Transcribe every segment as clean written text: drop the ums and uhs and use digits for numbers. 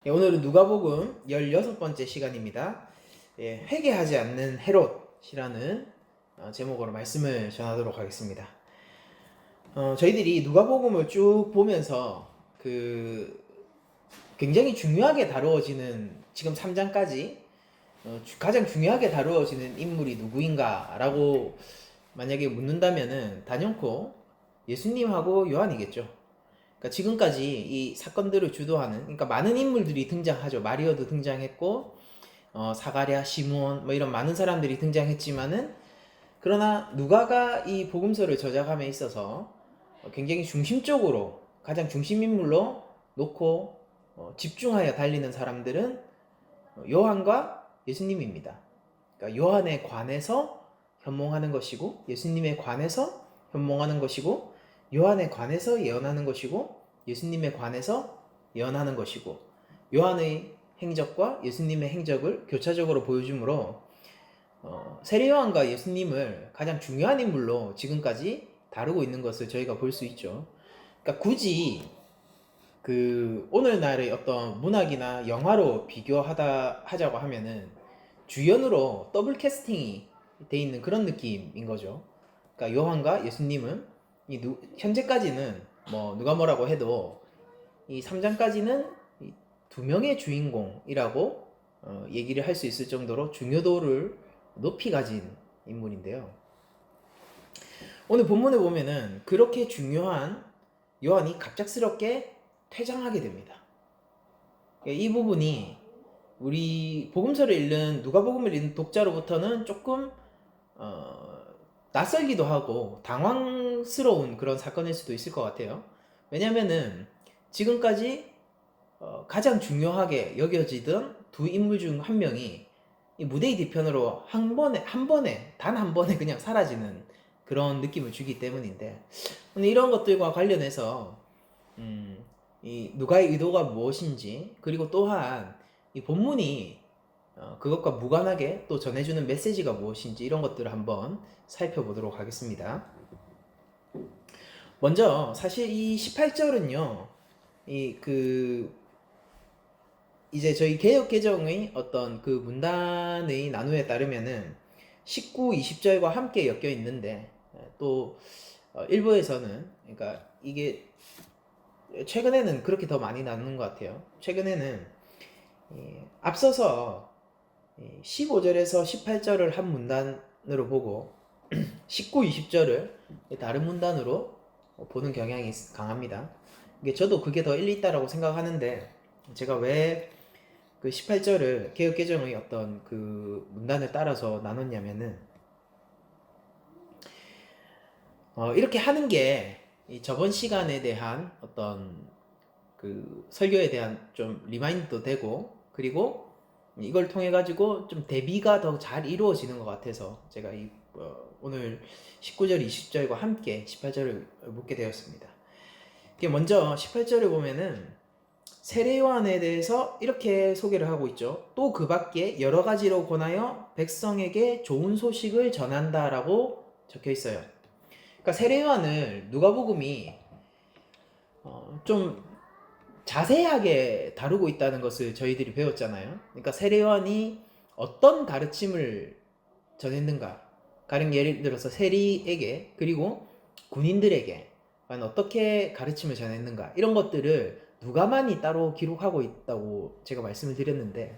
예, 오늘은 누가복음 16번째 시간입니다. 예, 회개하지 않는 헤롯이라는 제목으로 말씀을 전하도록 하겠습니다. 저희들이 누가복음을 쭉 보면서 굉장히 중요하게 다루어지는 지금 3장까지 가장 중요하게 다루어지는 인물이 누구인가라고 만약에 묻는다면은 단연코 예수님하고 요한이겠죠. 그러니까 지금까지 이 사건들을 주도하는, 그러니까 많은 인물들이 등장하죠. 마리아도 등장했고, 사가랴, 시므온 뭐 이런 많은 사람들이 등장했지만은, 그러나 누가가 이 복음서를 저작함에 있어서 굉장히 중심적으로 가장 중심 인물로 놓고 집중하여 달리는 사람들은 요한과 예수님입니다. 그러니까 요한에 관해서 현몽하는 것이고, 예수님에 관해서 현몽하는 것이고, 요한에 관해서 예언하는 것이고, 예수님에 관해서 예언하는 것이고, 요한의 행적과 예수님의 행적을 교차적으로 보여주므로 세례 요한과 예수님을 가장 중요한 인물로 지금까지 다루고 있는 것을 저희가 볼 수 있죠. 그러니까 굳이 오늘날의 어떤 문학이나 영화로 비교하자고 하면은 주연으로 더블 캐스팅이 돼 있는 그런 느낌인 거죠. 그러니까 요한과 예수님은 현재까지는 뭐 누가 뭐라고 해도 이 3장까지는 두 명의 주인공이라고 얘기를 할 수 있을 정도로 중요도를 높이 가진 인물인데요. 오늘 본문에 보면은 그렇게 중요한 요한이 갑작스럽게 퇴장하게 됩니다. 이 부분이 우리 복음서를 읽는 누가복음을 읽는 독자로부터는 조금 낯설기도 하고 당황스러운 그런 사건일 수도 있을 것 같아요. 왜냐면은 지금까지 가장 중요하게 여겨지던 두 인물 중 한 명이 이 무대의 뒤편으로 단 한 번에 그냥 사라지는 그런 느낌을 주기 때문인데, 이런 것들과 관련해서 이 누가의 의도가 무엇인지, 그리고 또한 이 본문이 그것과 무관하게 또 전해주는 메시지가 무엇인지, 이런 것들을 한번 살펴보도록 하겠습니다. 먼저 사실 이 18절은요, 이제 저희 개역 개정의 어떤 그 문단의 나누에 따르면은 19, 20절과 함께 엮여 있는데, 또 일부에서는, 그러니까 이게 최근에는 그렇게 더 많이 나누는 것 같아요. 최근에는 앞서서 15절에서 18절을 한 문단으로 보고 19, 20절을 다른 문단으로 보는 경향이 강합니다. 저도 그게 더 일리 있다라고 생각하는데, 제가 왜 그 18절을 개역개정의 어떤 그 문단을 따라서 나눴냐면은, 이렇게 하는 게 저번 시간에 대한 어떤 그 설교에 대한 좀 리마인드도 되고, 그리고 이걸 통해 가지고 좀 대비가 더 잘 이루어지는 것 같아서 제가 오늘 19절, 20절과 함께 18절을 묻게 되었습니다. 먼저 18절을 보면은 세례 요한에 대해서 이렇게 소개를 하고 있죠. 또 그 밖에 여러 가지로 권하여 백성에게 좋은 소식을 전한다라고 적혀 있어요. 그러니까 세례 요한을 누가복음이 좀 자세하게 다루고 있다는 것을 저희들이 배웠잖아요. 그러니까 세례 요한이 어떤 가르침을 전했는가, 가령 예를 들어서 세리에게, 그리고 군인들에게 어떻게 가르침을 전했는가, 이런 것들을 누가만이 따로 기록하고 있다고 제가 말씀을 드렸는데,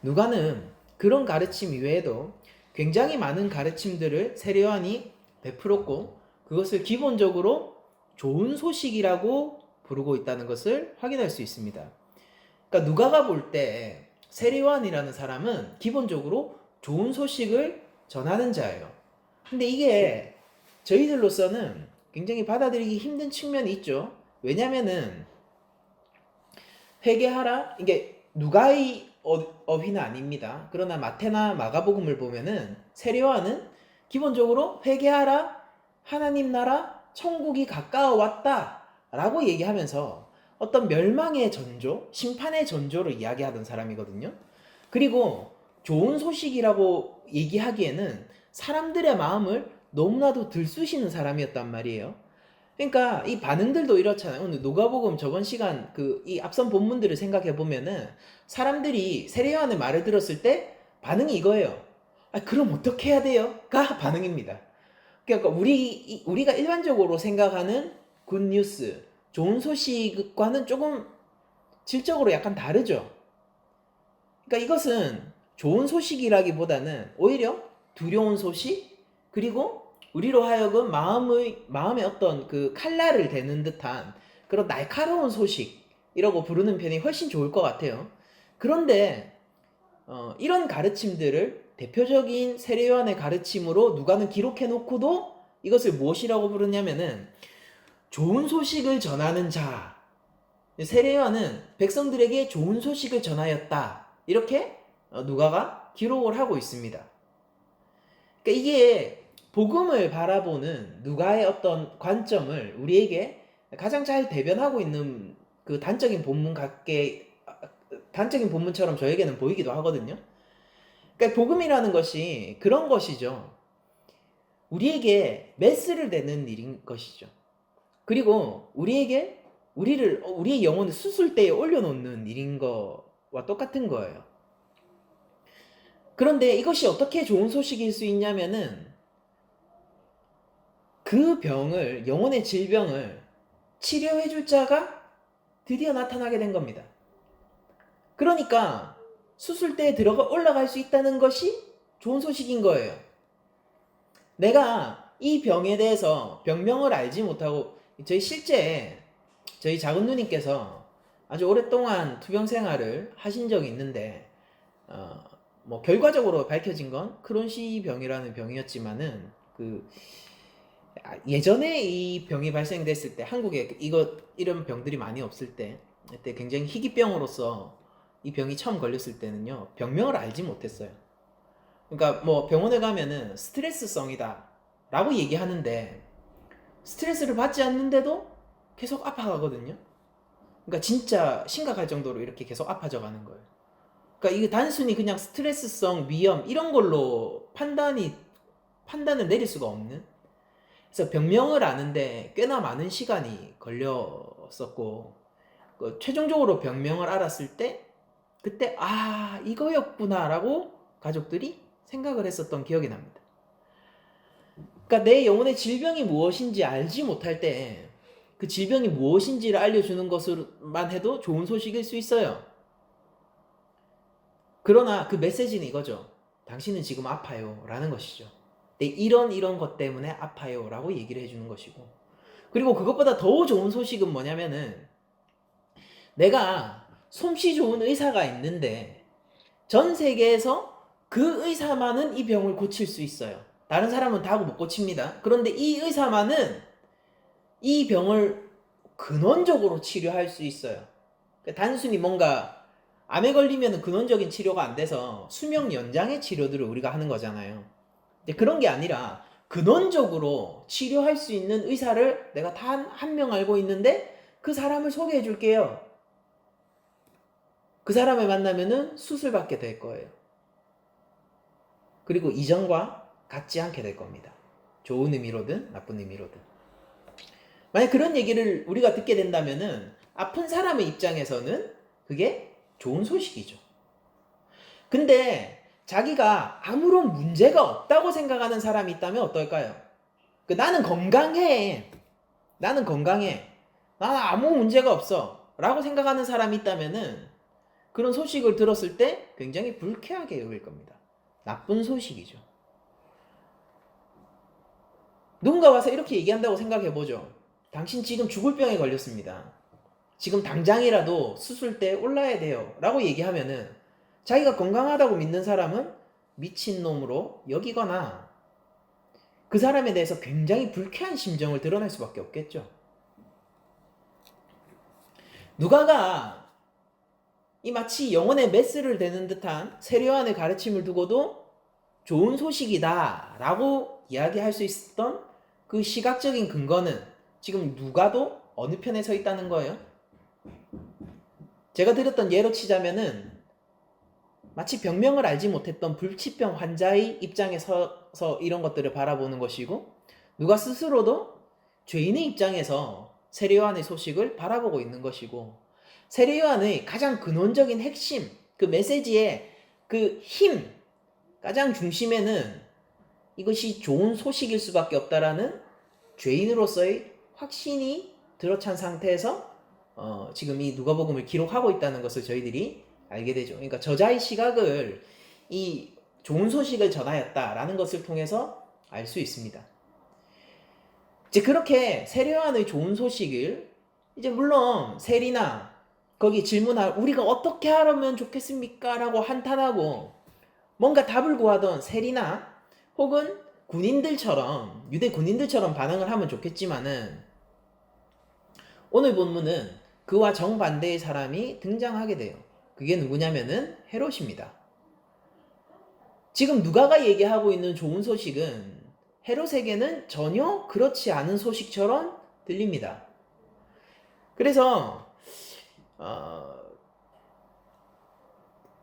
누가는 그런 가르침 이외에도 굉장히 많은 가르침들을 세례 요한이 베풀었고, 그것을 기본적으로 좋은 소식이라고 부르고 있다는 것을 확인할 수 있습니다. 그러니까 누가가 볼 때 세례 요한이라는 사람은 기본적으로 좋은 소식을 전하는 자예요. 근데 이게 저희들로서는 굉장히 받아들이기 힘든 측면이 있죠. 왜냐면은 회개하라, 이게 누가의 어휘는 아닙니다. 그러나 마태나 마가복음을 보면은 세례 요한은 기본적으로 회개하라, 하나님 나라, 천국이 가까워 왔다 라고 얘기하면서 어떤 멸망의 전조, 심판의 전조를 이야기하던 사람이거든요. 그리고 좋은 소식이라고 얘기하기에는 사람들의 마음을 너무나도 들쑤시는 사람이었단 말이에요. 그러니까 이 반응들도 이렇잖아요. 오늘 누가복음 저번 시간 이 앞선 본문들을 생각해 보면은 사람들이 세례요한의 말을 들었을 때 반응이 이거예요. 아, 그럼 어떻게 해야 돼요?가 반응입니다. 그러니까 우리가 일반적으로 생각하는 굿뉴스, 좋은 소식과는 조금 질적으로 약간 다르죠. 그러니까 이것은 좋은 소식이라기보다는 오히려 두려운 소식, 그리고 우리로 하여금 마음의 어떤 그 칼날을 대는 듯한 그런 날카로운 소식이라고 부르는 편이 훨씬 좋을 것 같아요. 그런데 이런 가르침들을 대표적인 세례요한의 가르침으로 누가는 기록해 놓고도 이것을 무엇이라고 부르냐면은 좋은 소식을 전하는 자. 세례요한은 백성들에게 좋은 소식을 전하였다. 이렇게 누가가 기록을 하고 있습니다. 그러니까 이게 복음을 바라보는 누가의 어떤 관점을 우리에게 가장 잘 대변하고 있는 그 단적인 본문처럼 저에게는 보이기도 하거든요. 그러니까 복음이라는 것이 그런 것이죠. 우리에게 메스를 내는 일인 것이죠. 그리고 우리의 영혼을 수술대에 올려놓는 일인 거와 똑같은 거예요. 그런데 이것이 어떻게 좋은 소식일 수 있냐면은 그 영혼의 질병을 치료해줄 자가 드디어 나타나게 된 겁니다. 그러니까 수술대에 올라갈 수 있다는 것이 좋은 소식인 거예요. 내가 이 병에 대해서 병명을 알지 못하고 저희 작은 누님께서 아주 오랫동안 투병 생활을 하신 적이 있는데 뭐 결과적으로 밝혀진 건 크론시 병이라는 병이었지만은 예전에 이 병이 발생됐을 때 한국에 이런 병들이 많이 없을 때 그때 굉장히 희귀병으로서 이 병이 처음 걸렸을 때는요 병명을 알지 못했어요. 그러니까 뭐 병원에 가면은 스트레스성이다 라고 얘기하는데 스트레스를 받지 않는데도 계속 아파가거든요. 그러니까 진짜 심각할 정도로 이렇게 계속 아파져 가는 거예요. 그러니까 이게 단순히 그냥 스트레스성 위염 이런 걸로 판단을 내릴 수가 없는. 그래서 병명을 아는데 꽤나 많은 시간이 걸렸었고 최종적으로 병명을 알았을 때 그때 이거였구나라고 가족들이 생각을 했었던 기억이 납니다. 그러니까 내 영혼의 질병이 무엇인지 알지 못할 때 그 질병이 무엇인지를 알려주는 것만 해도 좋은 소식일 수 있어요. 그러나 그 메시지는 이거죠. 당신은 지금 아파요 라는 것이죠. 이런 것 때문에 아파요 라고 얘기를 해주는 것이고, 그리고 그것보다 더 좋은 소식은 뭐냐면은 내가 솜씨 좋은 의사가 있는데 전 세계에서 그 의사만은 이 병을 고칠 수 있어요. 다른 사람은 다 못 고칩니다. 그런데 이 의사만은 이 병을 근원적으로 치료할 수 있어요. 단순히 뭔가 암에 걸리면 근원적인 치료가 안 돼서 수명 연장의 치료들을 우리가 하는 거잖아요. 근데 그런 게 아니라 근원적으로 치료할 수 있는 의사를 내가 단 한 명 알고 있는데 그 사람을 소개해 줄게요. 그 사람을 만나면은 수술받게 될 거예요. 그리고 이전과 같지 않게 될 겁니다. 좋은 의미로든 나쁜 의미로든. 만약 그런 얘기를 우리가 듣게 된다면은 아픈 사람의 입장에서는 그게 좋은 소식이죠. 근데 자기가 아무런 문제가 없다고 생각하는 사람이 있다면 어떨까요? 나는 건강해. 나는 아무 문제가 없어. 라고 생각하는 사람이 있다면은 그런 소식을 들었을 때 굉장히 불쾌하게 여길 겁니다. 나쁜 소식이죠. 누군가 와서 이렇게 얘기한다고 생각해보죠. 당신 지금 죽을 병에 걸렸습니다. 지금 당장이라도 수술대에 올라야 돼요. 라고 얘기하면은 자기가 건강하다고 믿는 사람은 미친놈으로 여기거나 그 사람에 대해서 굉장히 불쾌한 심정을 드러낼 수밖에 없겠죠. 누가가 이 마치 영혼의 메스를 대는 듯한 세례요한의 가르침을 두고도 좋은 소식이다 라고 이야기할 수 있었던 그 시각적인 근거는 지금 누가도 어느 편에 서 있다는 거예요? 제가 드렸던 예로 치자면은 마치 병명을 알지 못했던 불치병 환자의 입장에 서서 이런 것들을 바라보는 것이고, 누가 스스로도 죄인의 입장에서 세례요한의 소식을 바라보고 있는 것이고, 세례요한의 가장 근원적인 핵심, 그 메시지의 그 힘, 가장 중심에는 이것이 좋은 소식일 수밖에 없다라는 죄인으로서의 확신이 들어찬 상태에서 지금 이 누가복음을 기록하고 있다는 것을 저희들이 알게 되죠. 그러니까 저자의 시각을 이 좋은 소식을 전하였다라는 것을 통해서 알 수 있습니다. 이제 그렇게 세례요한의 좋은 소식을 이제 물론 세리나 거기 질문할 우리가 어떻게 하려면 좋겠습니까? 라고 한탄하고 뭔가 답을 구하던 세리나 혹은 군인들처럼 유대 군인들처럼 반응을 하면 좋겠지만은 오늘 본문은 그와 정반대의 사람이 등장하게 돼요. 그게 누구냐면은 헤롯입니다. 지금 누가가 얘기하고 있는 좋은 소식은 헤롯에게는 전혀 그렇지 않은 소식처럼 들립니다. 그래서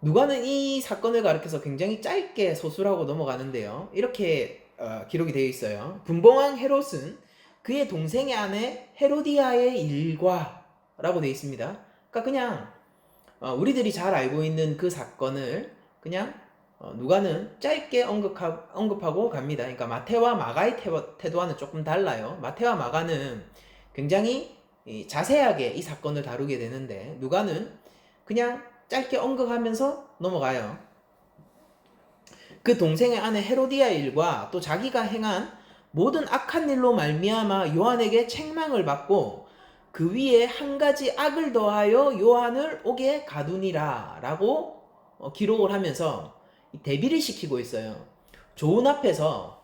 누가는 이 사건을 가리켜서 굉장히 짧게 소술하고 넘어가는데요. 이렇게 기록이 되어 있어요. 분봉왕 헤롯은 그의 동생의 아내 헤로디아의 일과라고 되어 있습니다. 그러니까 그냥 우리들이 잘 알고 있는 그 사건을 그냥 누가는 짧게 언급하고 갑니다. 그러니까 마태와 마가의 태도와는 조금 달라요. 마태와 마가는 굉장히 자세하게 이 사건을 다루게 되는데 누가는 그냥 짧게 언급하면서 넘어가요. 그 동생의 아내 헤로디아의 일과 또 자기가 행한 모든 악한 일로 말미암아 요한에게 책망을 받고 그 위에 한 가지 악을 더하여 요한을 옥에 가두니라 라고 기록을 하면서 대비를 시키고 있어요. 조은 앞에서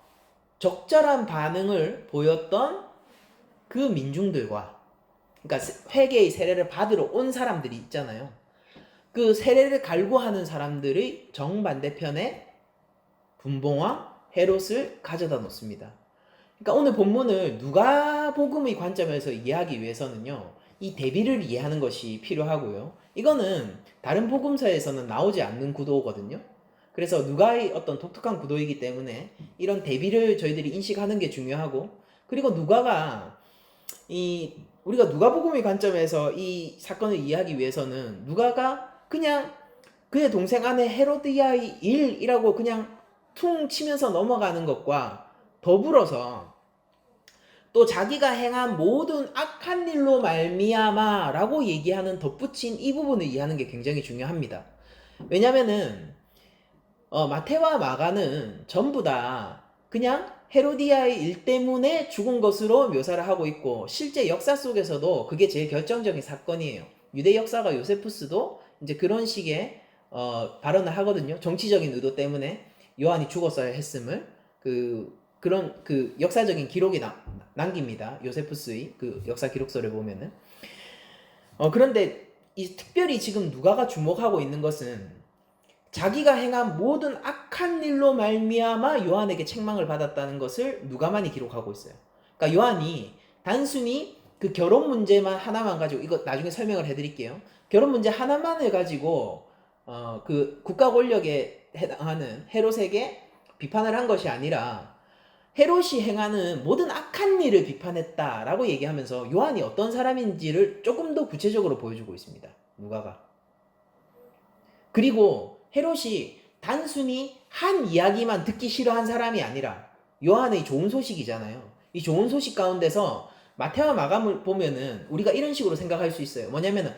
적절한 반응을 보였던 그 민중들과, 그러니까 회개의 세례를 받으러 온 사람들이 있잖아요. 그 세례를 갈구하는 사람들의 정반대편에 분봉왕 헤롯을 가져다 놓습니다. 그러니까 오늘 본문을 누가복음의 관점에서 이해하기 위해서는요, 이 대비를 이해하는 것이 필요하고요. 이거는 다른 복음서에서는 나오지 않는 구도거든요. 그래서 누가의 어떤 독특한 구도이기 때문에 이런 대비를 저희들이 인식하는 게 중요하고, 그리고 누가가 우리가 누가복음의 관점에서 이 사건을 이해하기 위해서는 누가가 그냥 그의 동생 아내 헤로디아의 일이라고 그냥 퉁 치면서 넘어가는 것과 더불어서 또 자기가 행한 모든 악한 일로 말미암아 라고 얘기하는 덧붙인 이 부분을 이해하는 게 굉장히 중요합니다. 왜냐면은 마태와 마가는 전부 다 그냥 헤로디아의 일 때문에 죽은 것으로 묘사를 하고 있고, 실제 역사 속에서도 그게 제일 결정적인 사건이에요. 유대 역사가 요세푸스도 이제 그런 식의 발언을 하거든요. 정치적인 의도 때문에 요한이 죽었어야 했음을 그런 역사적인 기록이 남깁니다. 요세푸스의 그 역사 기록서를 보면은. 그런데 특별히 지금 누가가 주목하고 있는 것은 자기가 행한 모든 악한 일로 말미암아 요한에게 책망을 받았다는 것을 누가만이 기록하고 있어요. 그러니까 요한이 단순히 그 결혼 문제만 하나만 가지고, 이거 나중에 설명을 해드릴게요. 결혼 문제 하나만을 가지고 그 국가 권력에 해당하는 헤롯에게 비판을 한 것이 아니라 헤롯이 행하는 모든 악한 일을 비판했다라고 얘기하면서 요한이 어떤 사람인지를 조금 더 구체적으로 보여주고 있습니다. 누가가. 그리고 헤롯이 단순히 한 이야기만 듣기 싫어한 사람이 아니라 요한의 좋은 소식이잖아요. 이 좋은 소식 가운데서 마태와 마가를 보면은 우리가 이런 식으로 생각할 수 있어요. 뭐냐면은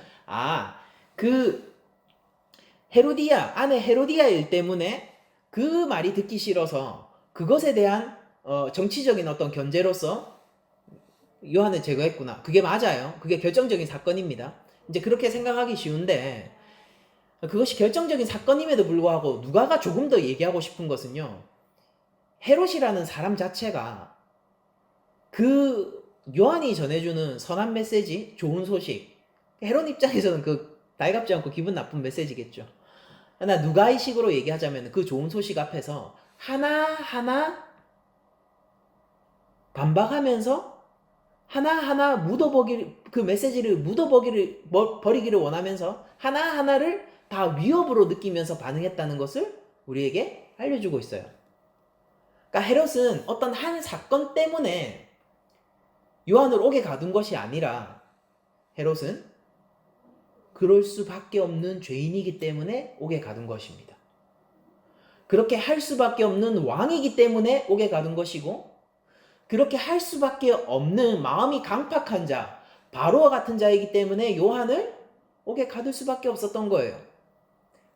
그 헤로디아 아내 헤로디아 일 때문에 그 말이 듣기 싫어서 그것에 대한 정치적인 어떤 견제로서 요한을 제거했구나. 그게 맞아요. 그게 결정적인 사건입니다. 이제 그렇게 생각하기 쉬운데, 그것이 결정적인 사건임에도 불구하고 누가가 조금 더 얘기하고 싶은 것은요, 헤롯이라는 사람 자체가 그 요한이 전해주는 선한 메시지, 좋은 소식, 헤롯 입장에서는 그 달갑지 않고 기분 나쁜 메시지겠죠. 그러나 누가의 식으로 얘기하자면 그 좋은 소식 앞에서 하나하나 반박하면서 하나하나 그 메시지를 묻어버리기를 원하면서 하나하나를 다 위협으로 느끼면서 반응했다는 것을 우리에게 알려주고 있어요. 그러니까 헤롯은 어떤 한 사건 때문에 요한을 옥에 가둔 것이 아니라 헤롯은 그럴 수밖에 없는 죄인이기 때문에 옥에 가둔 것입니다. 그렇게 할 수밖에 없는 왕이기 때문에 옥에 가둔 것이고, 그렇게 할 수밖에 없는 마음이 강팍한 자, 바로와 같은 자이기 때문에 요한을 옥에 가둘 수밖에 없었던 거예요.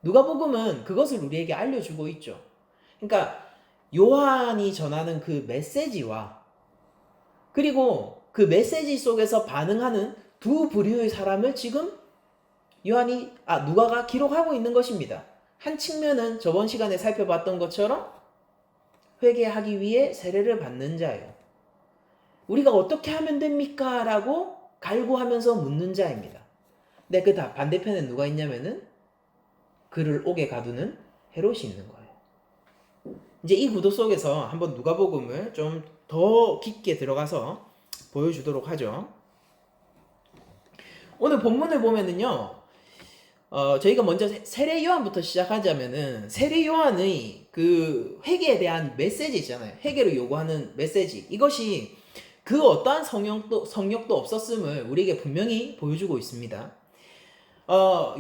누가복음은 그것을 우리에게 알려주고 있죠. 그러니까 요한이 전하는 그 메시지와 그리고 그 메시지 속에서 반응하는 두 부류의 사람을 지금 누가가 기록하고 있는 것입니다. 한 측면은 저번 시간에 살펴봤던 것처럼 회개하기 위해 세례를 받는 자예요. 우리가 어떻게 하면 됩니까? 라고 갈구하면서 묻는 자입니다. 근데 그 반대편에 누가 있냐면은 그를 옥에 가두는 헤롯이 있는 거예요. 이제 이 구도 속에서 한번 누가복음을 좀 더 깊게 들어가서 보여주도록 하죠. 오늘 본문을 보면은요, 저희가 먼저 세례 요한부터 시작하자면은 세례 요한의 그 회개에 대한 메시지 있잖아요. 회개를 요구하는 메시지. 이것이 그 어떠한 성역도 없었음을 우리에게 분명히 보여주고 있습니다.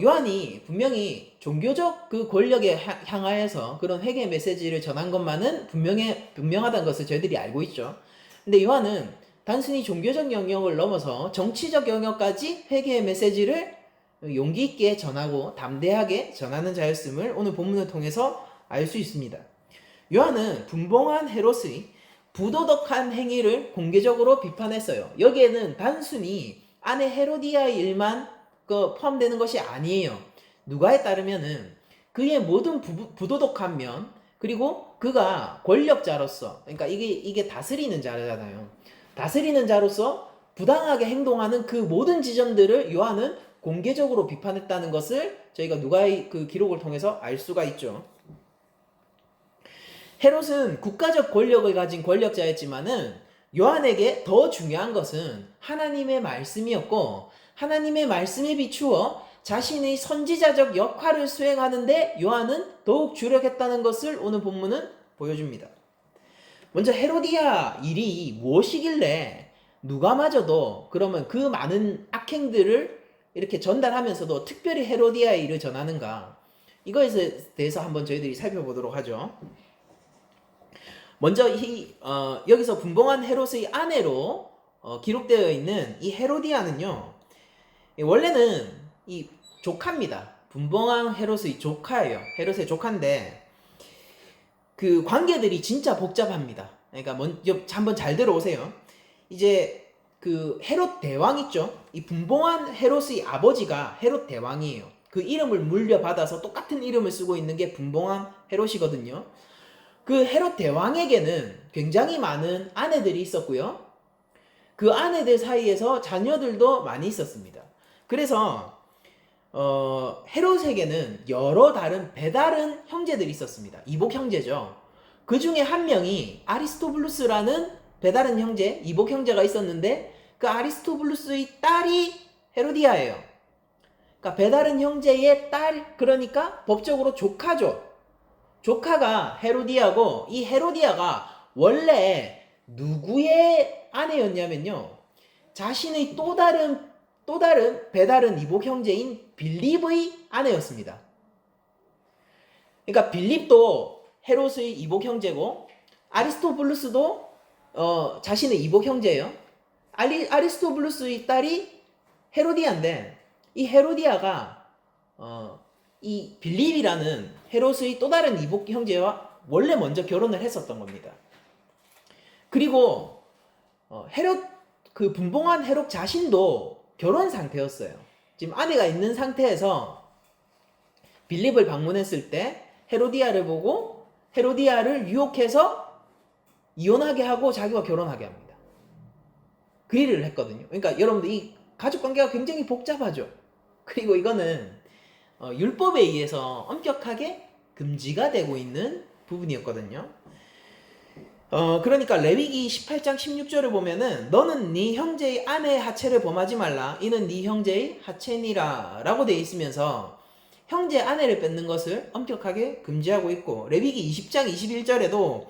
요한이 분명히 종교적 그 권력에 향하여서 그런 회개 메시지를 전한 것만은 분명하다는 것을 저희들이 알고 있죠. 근데 요한은 단순히 종교적 영역을 넘어서 정치적 영역까지 회개의 메시지를 용기 있게 전하고 담대하게 전하는 자였음을 오늘 본문을 통해서 알 수 있습니다. 요한은 분봉한 헤롯의 부도덕한 행위를 공개적으로 비판했어요. 여기에는 단순히 아내 헤로디아의 일만 포함되는 것이 아니에요. 누가에 따르면은 그의 모든 부도덕한 면, 그리고 그가 권력자로서, 그러니까 이게 다스리는 자잖아요. 다스리는 자로서 부당하게 행동하는 그 모든 지점들을 요한은 공개적으로 비판했다는 것을 저희가 누가의 그 기록을 통해서 알 수가 있죠. 헤롯은 국가적 권력을 가진 권력자였지만은 요한에게 더 중요한 것은 하나님의 말씀이었고, 하나님의 말씀에 비추어 자신의 선지자적 역할을 수행하는데 요한은 더욱 주력했다는 것을 오늘 본문은 보여줍니다. 먼저 헤로디아 일이 무엇이길래 누가마저도 그러면 그 많은 악행들을 이렇게 전달하면서도 특별히 헤로디아의 일을 전하는가, 이거에 대해서 한번 저희들이 살펴보도록 하죠. 먼저 여기서 분봉한 헤롯의 아내로 기록되어 있는 이 헤로디아는요, 원래는 이 조카입니다. 분봉한 헤롯의 조카예요. 헤롯의 조카인데 그 관계들이 진짜 복잡합니다. 그러니까 한번 잘 들어오세요. 이제 그 헤롯 대왕 있죠. 이 분봉한 헤롯의 아버지가 헤롯 대왕이에요. 그 이름을 물려받아서 똑같은 이름을 쓰고 있는 게 분봉한 헤롯이거든요. 그 헤롯 대왕에게는 굉장히 많은 아내들이 있었고요. 그 아내들 사이에서 자녀들도 많이 있었습니다. 그래서 헤롯에게는 여러 배다른 형제들이 있었습니다. 이복 형제죠. 그 중에 한 명이 아리스토블루스라는 배다른 형제, 이복 형제가 있었는데 그 아리스토블루스의 딸이 헤로디아예요. 그러니까 배다른 형제의 딸, 그러니까 법적으로 조카죠. 조카가 헤로디아고, 이 헤로디아가 원래 누구의 아내였냐면요, 자신의 또 다른 배다른 이복 형제인 빌립의 아내였습니다. 그러니까 빌립도 헤롯의 이복 형제고, 아리스토블루스도 자신의 이복 형제예요. 아리스토블루스의 딸이 헤로디아인데, 이 헤로디아가 이 빌립이라는 헤롯의 또 다른 이복 형제와 원래 먼저 결혼을 했었던 겁니다. 그리고 헤롯, 그 분봉한 헤롯 자신도 결혼 상태였어요. 지금 아내가 있는 상태에서 빌립을 방문했을 때 헤로디아를 보고 헤로디아를 유혹해서 이혼하게 하고 자기와 결혼하게 합니다. 그 일을 했거든요. 그러니까 여러분들 이 가족 관계가 굉장히 복잡하죠. 그리고 이거는 율법에 의해서 엄격하게 금지가 되고 있는 부분이었거든요. 그러니까 레위기 18장 16절을 보면은 너는 네 형제의 아내의 하체를 범하지 말라, 이는 네 형제의 하체니라 라고 되어 있으면서 형제 아내를 뺏는 것을 엄격하게 금지하고 있고, 레위기 20장 21절에도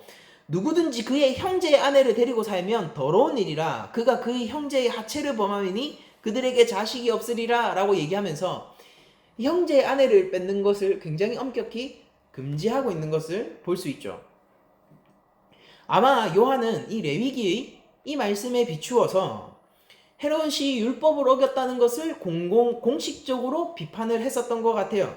누구든지 그의 형제의 아내를 데리고 살면 더러운 일이라 그가 그의 형제의 하체를 범하니 그들에게 자식이 없으리라 라고 얘기하면서 형제의 아내를 뺏는 것을 굉장히 엄격히 금지하고 있는 것을 볼 수 있죠. 아마 요한은 이 레위기의 이 말씀에 비추어서 헤롯이 율법을 어겼다는 것을 공식적으로 비판을 했었던 것 같아요.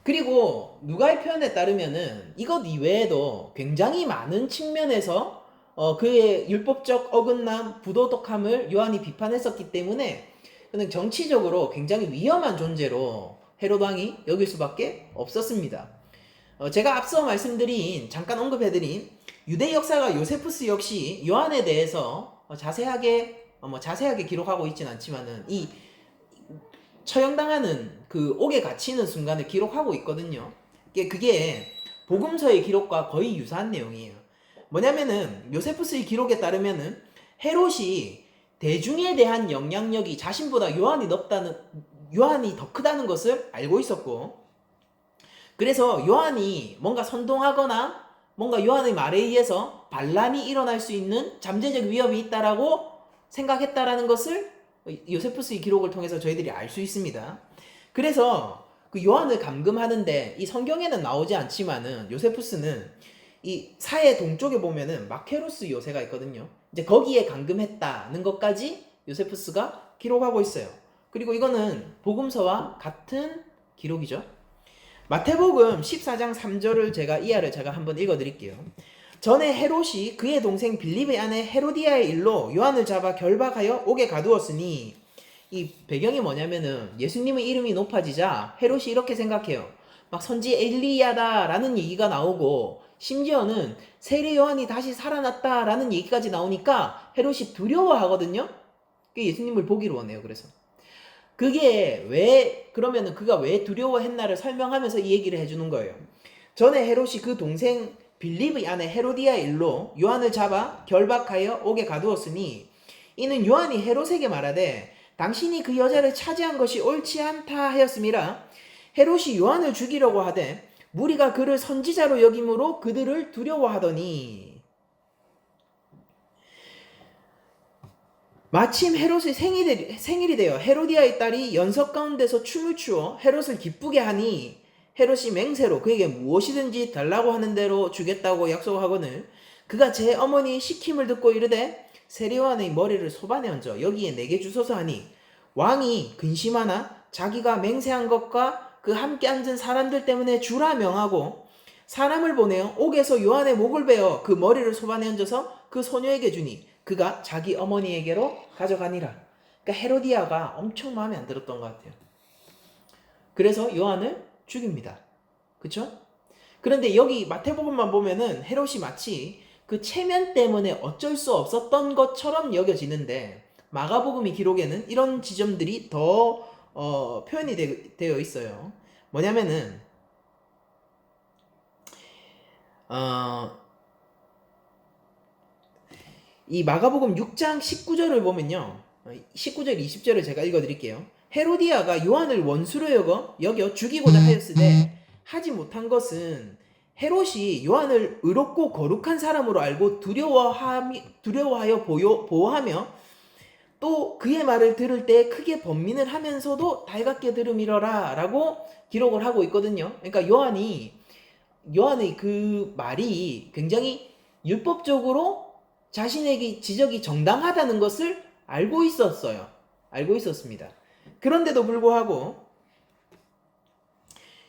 그리고 누가의 표현에 따르면은 이것 이외에도 굉장히 많은 측면에서 그의 율법적 어긋남, 부도덕함을 요한이 비판했었기 때문에 그는 정치적으로 굉장히 위험한 존재로 헤롯 왕이 여길 수밖에 없었습니다. 제가 앞서 말씀드린 잠깐 언급해드린 유대 역사가 요세푸스 역시 요한에 대해서 자세하게 기록하고 있지는 않지만은 이 처형당하는 그 옥에 갇히는 순간을 기록하고 있거든요. 그게 복음서의 기록과 거의 유사한 내용이에요. 뭐냐면은 요세푸스의 기록에 따르면은 헤롯이 대중에 대한 영향력이 자신보다 요한이 더 크다는 것을 알고 있었고, 그래서 요한이 뭔가 선동하거나 뭔가 요한의 말에 의해서 반란이 일어날 수 있는 잠재적 위협이 있다라고 생각했다라는 것을 요세푸스의 기록을 통해서 저희들이 알 수 있습니다. 그래서 그 요한을 감금하는데 이 성경에는 나오지 않지만은 요세푸스는 이 사해 동쪽에 보면은 마케로스 요새가 있거든요. 이제 거기에 감금했다는 것까지 요세푸스가 기록하고 있어요. 그리고 이거는 복음서와 같은 기록이죠. 마태복음 14장 3절을 이하를 제가 한번 읽어드릴게요. 전에 헤롯이 그의 동생 빌립의 아내 헤로디아의 일로 요한을 잡아 결박하여 옥에 가두었으니, 이 배경이 뭐냐면은 예수님의 이름이 높아지자 헤롯이 이렇게 생각해요. 막 선지 엘리야다라는 얘기가 나오고 심지어는 세례 요한이 다시 살아났다라는 얘기까지 나오니까 헤롯이 두려워하거든요. 예수님을 보기로 원해요. 그래서 그러면은 그가 왜 두려워했나를 설명하면서 이 얘기를 해주는 거예요. 전에 헤롯이 그 동생 빌립의 아내 헤로디아의 일로 요한을 잡아 결박하여 옥에 가두었으니, 이는 요한이 헤롯에게 말하되 당신이 그 여자를 차지한 것이 옳지 않다 하였음이라. 헤롯이 요한을 죽이려고 하되 무리가 그를 선지자로 여김으로 그들을 두려워하더니, 마침 헤롯의 생일이 되어 헤로디아의 딸이 연석 가운데서 춤을 추어 헤롯을 기쁘게 하니 헤롯이 맹세로 그에게 무엇이든지 달라고 하는 대로 주겠다고 약속하거늘 그가 제 어머니의 시킴을 듣고 이르되 세례요한의 머리를 소반에 얹어 여기에 내게 주소서 하니, 왕이 근심하나 자기가 맹세한 것과 그 함께 앉은 사람들 때문에 주라 명하고 사람을 보내어 옥에서 요한의 목을 베어 그 머리를 소반에 얹어서 그 소녀에게 주니 그가 자기 어머니에게로 가져가니라. 그러니까 헤로디아가 엄청 마음에 안 들었던 것 같아요. 그래서 요한을 죽입니다. 그쵸? 그런데 여기 마태복음만 보면은 헤롯이 마치 그 체면 때문에 어쩔 수 없었던 것처럼 여겨지는데, 마가복음의 기록에는 이런 지점들이 더 표현이 되어 있어요. 뭐냐면은 이 마가복음 6장 19절을 보면요, 19절 20절을 제가 읽어드릴게요. 헤로디아가 요한을 원수로 여겨 죽이고자 하였으되 하지 못한 것은 헤롯이 요한을 의롭고 거룩한 사람으로 알고 두려워하여 보호하며 또 그의 말을 들을 때 크게 번민을 하면서도 달갑게 들음이러라 라고 기록을 하고 있거든요. 그러니까 요한의 그 말이 굉장히 율법적으로 자신에게 지적이 정당하다는 것을 알고 있었습니다. 그런데도 불구하고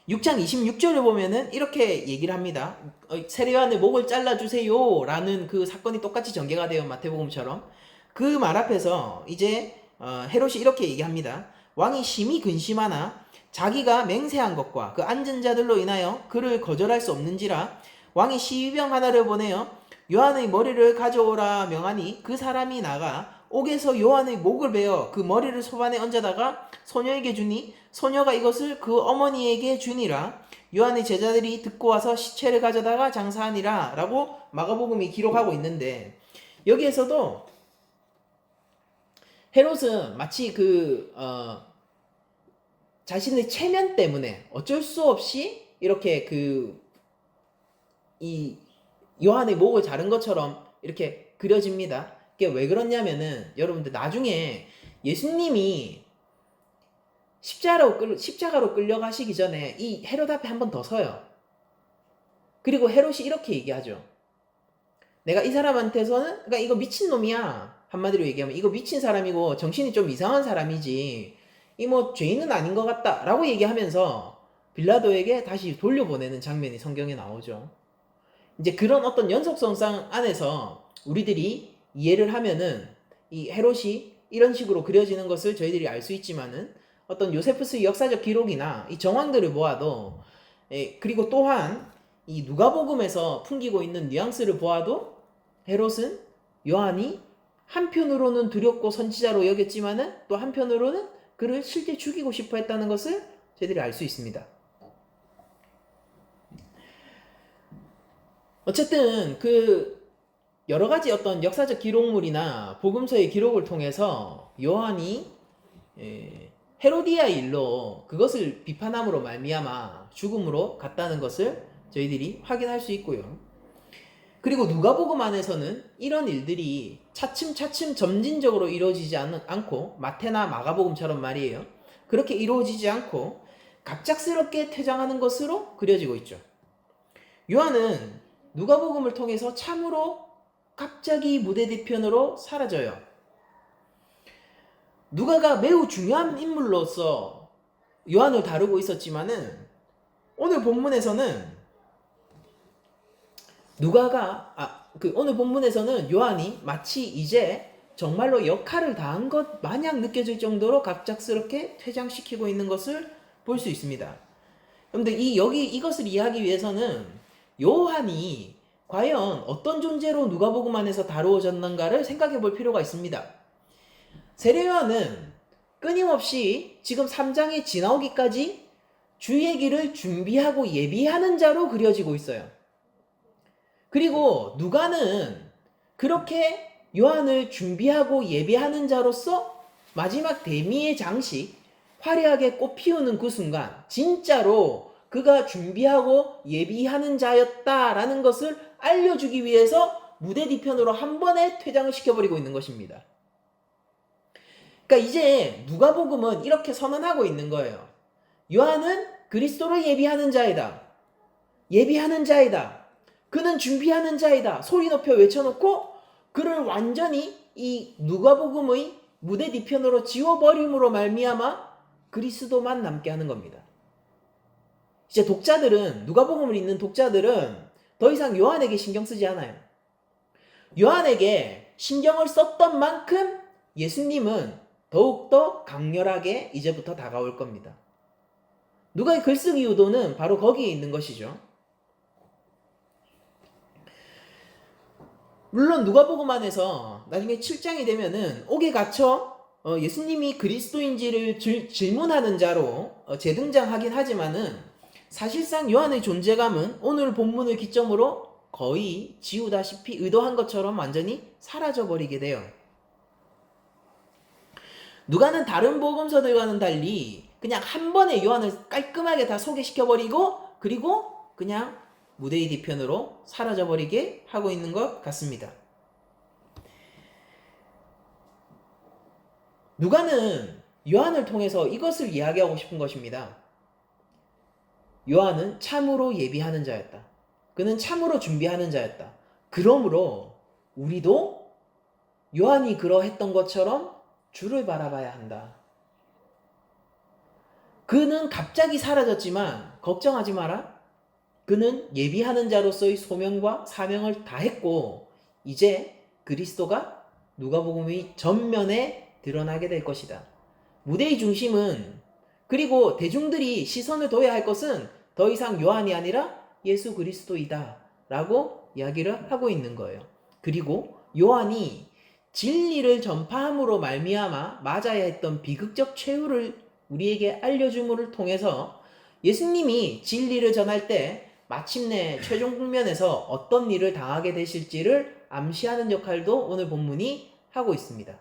6장 26절을 보면은 이렇게 얘기를 합니다. 세례 요한의 목을 잘라주세요 라는 그 사건이 똑같이 전개가 돼요. 마태복음처럼. 그 말 앞에서 이제 헤롯이 이렇게 얘기합니다. 왕이 심히 근심하나 자기가 맹세한 것과 그 앉은 자들로 인하여 그를 거절할 수 없는지라 왕이 시위병 하나를 보내어 요한의 머리를 가져오라 명하니 그 사람이 나가 옥에서 요한의 목을 베어 그 머리를 소반에 얹어다가 소녀에게 주니 소녀가 이것을 그 어머니에게 주니라. 요한의 제자들이 듣고 와서 시체를 가져다가 장사하니라 라고 마가복음이 기록하고 있는데, 여기에서도 헤롯은 마치 자신의 체면 때문에 어쩔 수 없이 이렇게 요한의 목을 자른 것처럼 이렇게 그려집니다. 이게 왜 그렇냐면은 여러분들 나중에 예수님이 십자가로 끌려가시기 전에 이 헤롯 앞에 한 번 더 서요. 그리고 헤롯이 이렇게 얘기하죠. 내가 이 사람한테서는 그러니까 이거 미친놈이야. 한마디로 얘기하면 이거 미친 사람이고 정신이 좀 이상한 사람이지 이 뭐 죄인은 아닌 것 같다 라고 얘기하면서 빌라도에게 다시 돌려보내는 장면이 성경에 나오죠. 이제 그런 어떤 연속성상 안에서 우리들이 이해를 하면은 이 헤롯이 이런 식으로 그려지는 것을 저희들이 알 수 있지만은 어떤 요세푸스의 역사적 기록이나 이 정황들을 보아도 그리고 또한 이 누가복음에서 풍기고 있는 뉘앙스를 보아도 헤롯은 요한이 한편으로는 두렵고 선지자로 여겼지만은 또 한편으로는 그를 실제 죽이고 싶어 했다는 것을 저희들이 알 수 있습니다. 어쨌든 그 여러 가지 어떤 역사적 기록물이나 복음서의 기록을 통해서 요한이 헤로디아의 일로 그것을 비판함으로 말미암아 죽음으로 갔다는 것을 저희들이 확인할 수 있고요. 그리고 누가복음 안에서는 이런 일들이 차츰차츰 점진적으로 이루어지지 않고 마태나 마가복음처럼 말이에요. 그렇게 이루어지지 않고 갑작스럽게 퇴장하는 것으로 그려지고 있죠. 요한은 누가복음을 통해서 참으로 갑자기 무대 뒤편으로 사라져요. 누가가 매우 중요한 인물로서 요한을 다루고 있었지만은 오늘 본문에서는 오늘 본문에서는 요한이 마치 이제 정말로 역할을 다한 것 마냥 느껴질 정도로 갑작스럽게 퇴장시키고 있는 것을 볼 수 있습니다. 그런데 이것을 이해하기 위해서는 요한이 과연 어떤 존재로 누가복음 안에서 다루어졌는가를 생각해 볼 필요가 있습니다. 세례 요한은 끊임없이 지금 3장에 지나오기까지 주 얘기를 준비하고 예비하는 자로 그려지고 있어요. 그리고 누가는 그렇게 요한을 준비하고 예비하는 자로서 마지막 대미의 장식, 화려하게 꽃 피우는 그 순간 진짜로 그가 준비하고 예비하는 자였다라는 것을 알려주기 위해서 무대 뒤편으로 한 번에 퇴장을 시켜버리고 있는 것입니다. 그러니까 이제 누가복음은 이렇게 선언하고 있는 거예요. 요한은 그리스도를 예비하는 자이다. 예비하는 자이다. 그는 준비하는 자이다. 소리 높여 외쳐놓고 그를 완전히 이 누가복음의 무대 뒤편으로 지워버림으로 말미암아 그리스도만 남게 하는 겁니다. 이제 누가복음을 읽는 독자들은 더 이상 요한에게 신경 쓰지 않아요. 요한에게 신경을 썼던 만큼 예수님은 더욱더 강렬하게 이제부터 다가올 겁니다. 누가의 글쓰기 의도는 바로 거기에 있는 것이죠. 물론 누가복음 안에서 나중에 7장이 되면은 옥에 갇혀 예수님이 그리스도인지를 질문하는 자로 재등장하긴 하지만은 사실상 요한의 존재감은 오늘 본문을 기점으로 거의 지우다시피 의도한 것처럼 완전히 사라져버리게 돼요. 누가는 다른 복음서들과는 달리 그냥 한 번에 요한을 깔끔하게 다 소개시켜버리고 그리고 그냥 무대의 뒤편으로 사라져버리게 하고 있는 것 같습니다. 누가는 요한을 통해서 이것을 이야기하고 싶은 것입니다. 요한은 참으로 예비하는 자였다. 그는 참으로 준비하는 자였다. 그러므로 우리도 요한이 그러했던 것처럼 주를 바라봐야 한다. 그는 갑자기 사라졌지만 걱정하지 마라. 그는 예비하는 자로서의 소명과 사명을 다했고 이제 그리스도가 누가복음의 전면에 드러나게 될 것이다. 무대의 중심은 그리고 대중들이 시선을 둬야 할 것은 더 이상 요한이 아니라 예수 그리스도이다 라고 이야기를 하고 있는 거예요. 그리고 요한이 진리를 전파함으로 말미암아 맞아야 했던 비극적 최후를 우리에게 알려줌을 통해서 예수님이 진리를 전할 때 마침내 최종 국면에서 어떤 일을 당하게 되실지를 암시하는 역할도 오늘 본문이 하고 있습니다.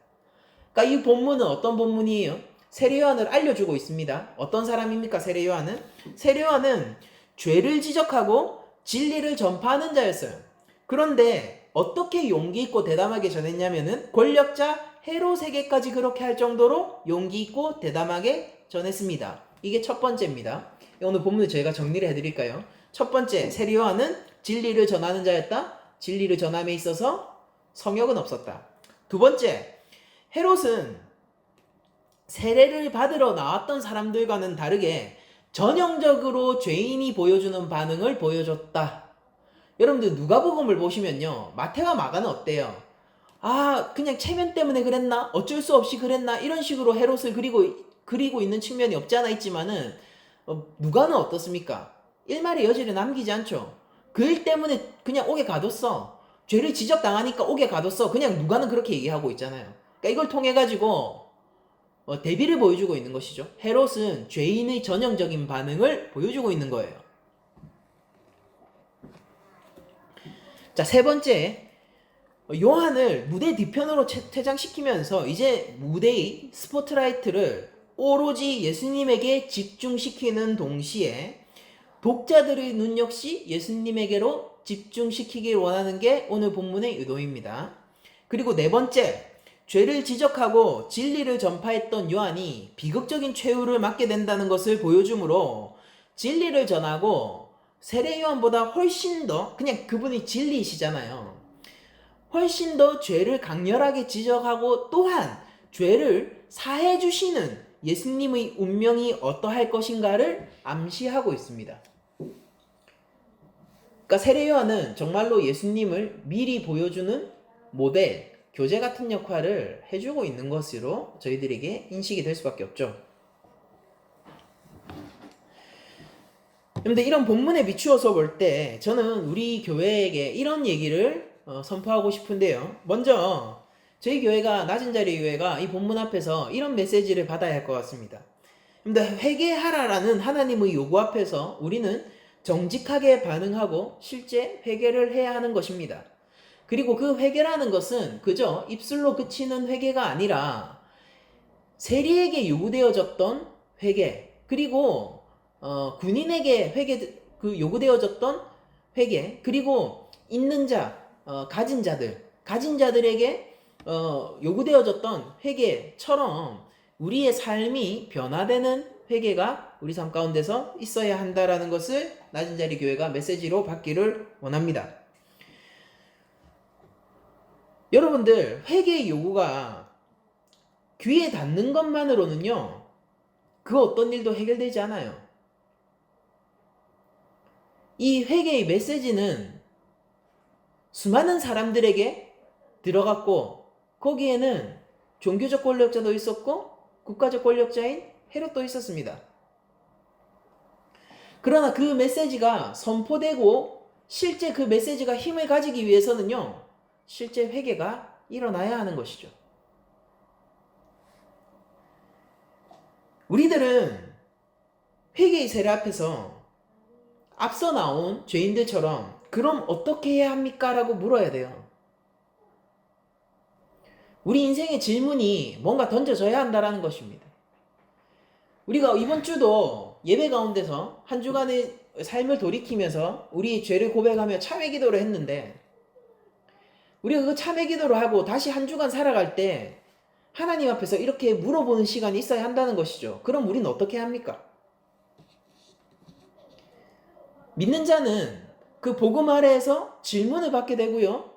그러니까 이 본문은 어떤 본문이에요? 세례 요한을 알려주고 있습니다. 어떤 사람입니까? 세례 요한은? 세례 요한은 죄를 지적하고 진리를 전파하는 자였어요. 그런데 어떻게 용기 있고 대담하게 전했냐면은 권력자 헤롯에게까지 그렇게 할 정도로 용기 있고 대담하게 전했습니다. 이게 첫 번째입니다. 오늘 본문을 저희가 정리를 해드릴까요? 첫 번째, 세례 요한은 진리를 전하는 자였다. 진리를 전함에 있어서 성역은 없었다. 두 번째, 헤롯은 세례를 받으러 나왔던 사람들과는 다르게 전형적으로 죄인이 보여주는 반응을 보여줬다. 여러분들 누가복음을 보시면요, 마태와 마가는 어때요? 아, 그냥 체면 때문에 그랬나? 어쩔 수 없이 그랬나? 이런 식으로 헤롯을 그리고 있는 측면이 없지 않아 있지만은 누가는 어떻습니까? 일말의 여지를 남기지 않죠. 그 일 때문에 그냥 옥에 가뒀어. 죄를 지적당하니까 옥에 가뒀어. 그냥 누가는 그렇게 얘기하고 있잖아요. 그러니까 이걸 통해 가지고 대비를 보여주고 있는 것이죠. 헤롯은 죄인의 전형적인 반응을 보여주고 있는 거예요. 자, 세 번째, 요한을 무대 뒤편으로 퇴장시키면서 이제 무대의 스포트라이트를 오로지 예수님에게 집중시키는 동시에 독자들의 눈 역시 예수님에게로 집중시키길 원하는 게 오늘 본문의 의도입니다. 그리고 네 번째, 죄를 지적하고 진리를 전파했던 요한이 비극적인 최후를 맞게 된다는 것을 보여주므로 진리를 전하고 세례 요한보다 훨씬 더, 그냥 그분이 진리이시잖아요. 훨씬 더 죄를 강렬하게 지적하고 또한 죄를 사해 주시는 예수님의 운명이 어떠할 것인가를 암시하고 있습니다. 그러니까 세례 요한은 정말로 예수님을 미리 보여주는 모델, 교재 같은 역할을 해주고 있는 것으로 저희들에게 인식이 될 수밖에 없죠. 그런데 이런 본문에 비추어서 볼 때 저는 우리 교회에게 이런 얘기를 선포하고 싶은데요. 먼저 저희 교회가 낮은 자리 교회가 이 본문 앞에서 이런 메시지를 받아야 할 것 같습니다. 근데 회개하라라는 하나님의 요구 앞에서 우리는 정직하게 반응하고 실제 회개를 해야 하는 것입니다. 그리고 그 회개라는 것은 그저 입술로 그치는 회개가 아니라 세리에게 요구되어졌던 회개, 그리고 군인에게 요구되어졌던 회개, 그리고 있는 자, 가진 자들에게 요구되어졌던 회개처럼 우리의 삶이 변화되는 회개가 우리 삶 가운데서 있어야 한다라는 것을 낮은 자리 교회가 메시지로 받기를 원합니다. 여러분들, 회개의 요구가 귀에 닿는 것만으로는요, 그 어떤 일도 해결되지 않아요. 이 회개의 메시지는 수많은 사람들에게 들어갔고, 거기에는 종교적 권력자도 있었고 국가적 권력자인 헤롯도 있었습니다. 그러나 그 메시지가 선포되고 실제 그 메시지가 힘을 가지기 위해서는요, 실제 회개가 일어나야 하는 것이죠. 우리들은 회개의 세례 앞에서 앞서 나온 죄인들처럼 그럼 어떻게 해야 합니까? 라고 물어야 돼요. 우리 인생의 질문이 뭔가 던져져야 한다는 것입니다. 우리가 이번 주도 예배 가운데서 한 주간의 삶을 돌이키면서 우리 죄를 고백하며 참회 기도를 했는데, 우리가 그 참회 기도를 하고 다시 한 주간 살아갈 때 하나님 앞에서 이렇게 물어보는 시간이 있어야 한다는 것이죠. 그럼 우리는 어떻게 합니까? 믿는 자는 그 복음 아래에서 질문을 받게 되고요,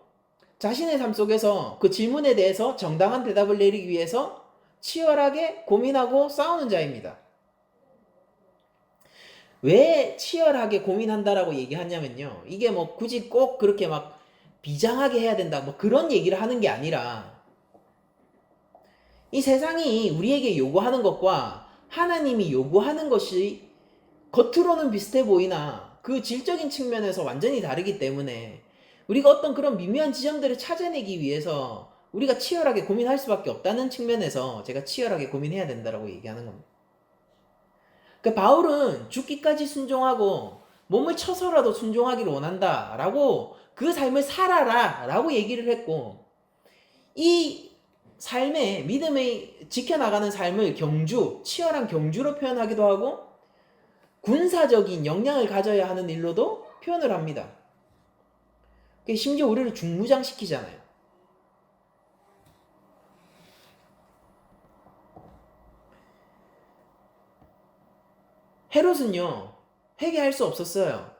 자신의 삶 속에서 그 질문에 대해서 정당한 대답을 내리기 위해서 치열하게 고민하고 싸우는 자입니다. 왜 치열하게 고민한다라고 얘기하냐면요, 이게 뭐 굳이 꼭 그렇게 막 비장하게 해야 된다 뭐 그런 얘기를 하는 게 아니라, 이 세상이 우리에게 요구하는 것과 하나님이 요구하는 것이 겉으로는 비슷해 보이나 그 질적인 측면에서 완전히 다르기 때문에 우리가 어떤 그런 미묘한 지점들을 찾아내기 위해서 우리가 치열하게 고민할 수밖에 없다는 측면에서 제가 치열하게 고민해야 된다라고 얘기하는 겁니다. 그러니까 바울은 죽기까지 순종하고 몸을 쳐서라도 순종하기를 원한다라고 그 삶을 살아라 라고 얘기를 했고, 이 삶의 믿음의 지켜나가는 삶을 치열한 경주로 표현하기도 하고 군사적인 역량을 가져야 하는 일로도 표현을 합니다. 그게 심지어 우리를 중무장시키잖아요. 헤롯은요 회개할 수 없었어요.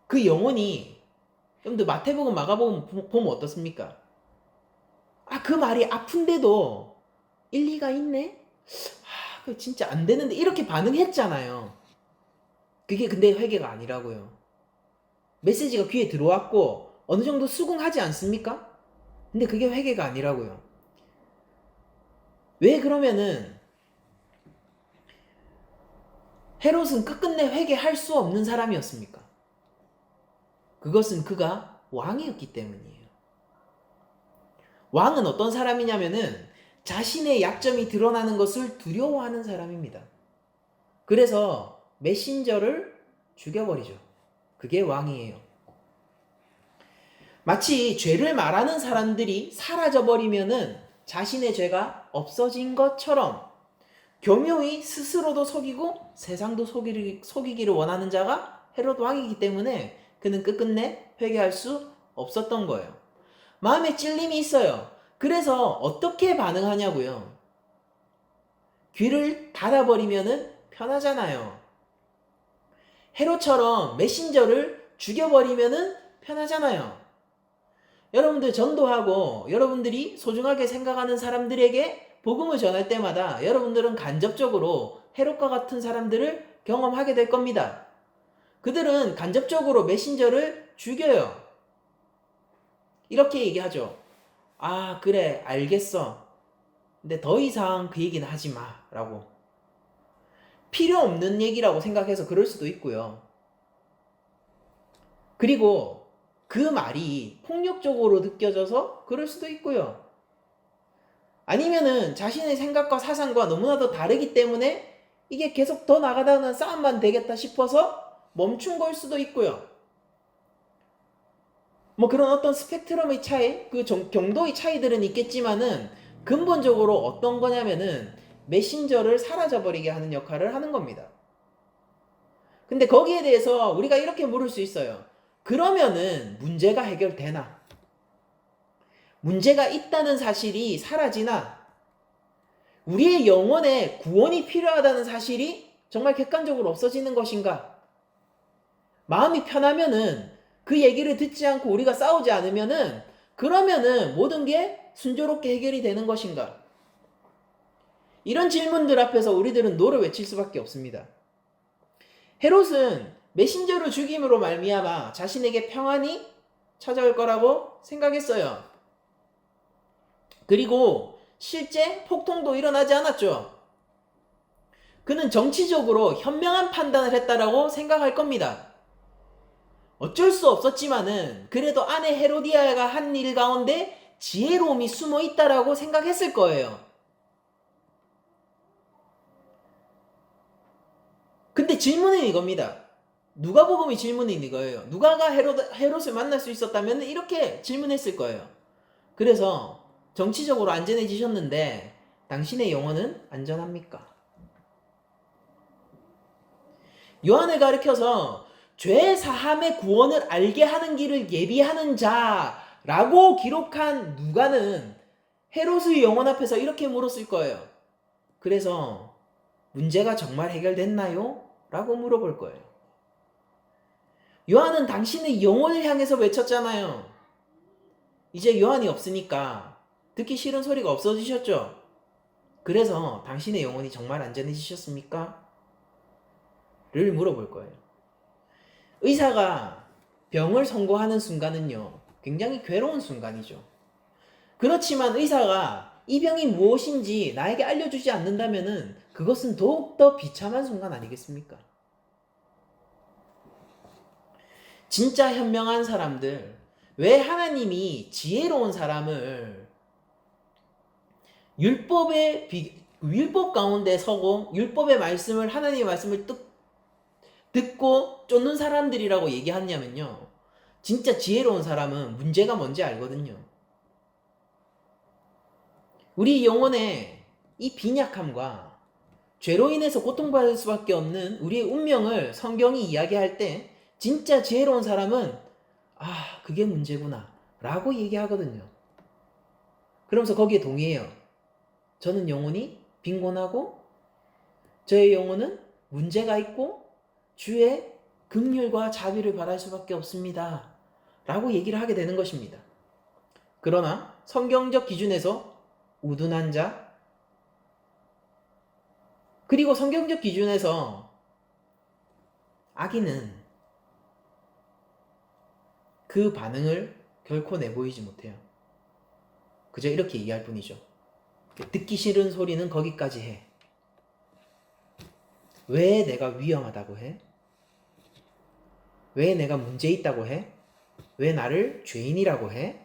그 영혼이, 여러분들 마태복음 마가복음 보면 어떻습니까? 그 말이 아픈데도 일리가 있네? 그 진짜 안 되는데 이렇게 반응했잖아요. 그게 근데 회개가 아니라고요. 메시지가 귀에 들어왔고 어느 정도 수긍하지 않습니까? 근데 그게 회개가 아니라고요. 왜 그러면은 헤롯은 끝끝내 회개할 수 없는 사람이었습니까? 그것은 그가 왕이었기 때문이에요. 왕은 어떤 사람이냐면은 자신의 약점이 드러나는 것을 두려워하는 사람입니다. 그래서 메신저를 죽여버리죠. 그게 왕이에요. 마치 죄를 말하는 사람들이 사라져버리면은 자신의 죄가 없어진 것처럼 교묘히 스스로도 속이고 세상도 속이기를 원하는 자가 헤롯 왕이기 때문에 그는 끝끝내 회개할 수 없었던 거예요. 마음에 찔림이 있어요. 그래서 어떻게 반응하냐고요. 귀를 닫아버리면은 편하잖아요. 헤롯처럼 메신저를 죽여버리면은 편하잖아요. 여러분들 전도하고 여러분들이 소중하게 생각하는 사람들에게 복음을 전할 때마다 여러분들은 간접적으로 헤롯과 같은 사람들을 경험하게 될 겁니다. 그들은 간접적으로 메신저를 죽여요. 이렇게 얘기하죠. 그래, 알겠어. 근데 더 이상 그 얘기는 하지 마. 라고. 필요 없는 얘기라고 생각해서 그럴 수도 있고요. 그리고 그 말이 폭력적으로 느껴져서 그럴 수도 있고요. 아니면은 자신의 생각과 사상과 너무나도 다르기 때문에 이게 계속 더 나가다가는 싸움만 되겠다 싶어서 멈춘 걸 수도 있고요. 뭐 그런 어떤 스펙트럼의 차이, 그 경도의 차이들은 있겠지만은 근본적으로 어떤 거냐면은 메신저를 사라져버리게 하는 역할을 하는 겁니다. 근데 거기에 대해서 우리가 이렇게 물을 수 있어요. 그러면은 문제가 해결되나? 문제가 있다는 사실이 사라지나? 우리의 영혼에 구원이 필요하다는 사실이 정말 객관적으로 없어지는 것인가? 마음이 편하면은 그 얘기를 듣지 않고 우리가 싸우지 않으면은 그러면은 모든 게 순조롭게 해결이 되는 것인가? 이런 질문들 앞에서 우리들은 노를 외칠 수밖에 없습니다. 헤롯은 메신저를 죽임으로 말미암아 자신에게 평안이 찾아올 거라고 생각했어요. 그리고 실제 폭동도 일어나지 않았죠. 그는 정치적으로 현명한 판단을 했다라고 생각할 겁니다. 어쩔 수 없었지만은 그래도 아내 헤로디아가 한 일 가운데 지혜로움이 숨어 있다라고 생각했을 거예요. 근데 질문은 이겁니다. 누가복음의 질문은 이거예요. 누가가 헤롯을 만날 수 있었다면 이렇게 질문했을 거예요. 그래서 정치적으로 안전해지셨는데 당신의 영혼은 안전합니까? 요한을 가리켜서 죄 사함의 구원을 알게 하는 길을 예비하는 자라고 기록한 누가는 헤롯의 영혼 앞에서 이렇게 물었을 거예요. 그래서 문제가 정말 해결됐나요? 라고 물어볼 거예요. 요한은 당신의 영혼을 향해서 외쳤잖아요. 이제 요한이 없으니까 듣기 싫은 소리가 없어지셨죠? 그래서 당신의 영혼이 정말 안전해지셨습니까? 를 물어볼 거예요. 의사가 병을 선고하는 순간은요, 굉장히 괴로운 순간이죠. 그렇지만 의사가 이 병이 무엇인지 나에게 알려주지 않는다면은 그것은 더욱더 비참한 순간 아니겠습니까? 진짜 현명한 사람들, 왜 하나님이 지혜로운 사람을 율법 가운데 서고 율법의 말씀을, 하나님의 말씀을 듣고 쫓는 사람들이라고 얘기하냐면요, 진짜 지혜로운 사람은 문제가 뭔지 알거든요. 우리 영혼의 이 빈약함과 죄로 인해서 고통받을 수밖에 없는 우리의 운명을 성경이 이야기할 때 진짜 지혜로운 사람은 그게 문제구나 라고 얘기하거든요. 그러면서 거기에 동의해요. 저는 영혼이 빈곤하고 저의 영혼은 문제가 있고 주의 긍휼과 자비를 바랄 수밖에 없습니다. 라고 얘기를 하게 되는 것입니다. 그러나 성경적 기준에서 우둔한 자, 그리고 성경적 기준에서 악인은 그 반응을 결코 내보이지 못해요. 그저 이렇게 이해할 뿐이죠. 듣기 싫은 소리는 거기까지 해. 왜 내가 위험하다고 해? 왜 내가 문제 있다고 해? 왜 나를 죄인이라고 해?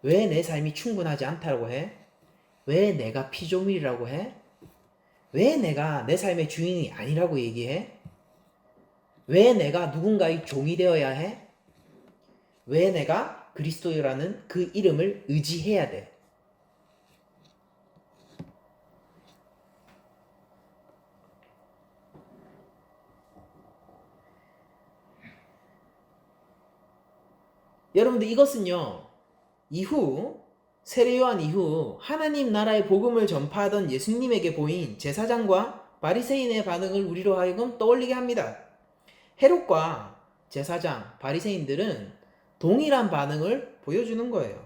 왜 내 삶이 충분하지 않다고 해? 왜 내가 피조물이라고 해? 왜 내가 내 삶의 주인이 아니라고 얘기해? 왜 내가 누군가의 종이 되어야 해? 왜 내가 그리스도라는 그 이름을 의지해야 돼? 여러분들 이것은요, 이후 세례 요한 이후 하나님 나라의 복음을 전파하던 예수님에게 보인 제사장과 바리새인의 반응을 우리로 하여금 떠올리게 합니다. 헤롯과 제사장, 바리새인들은 동일한 반응을 보여주는 거예요.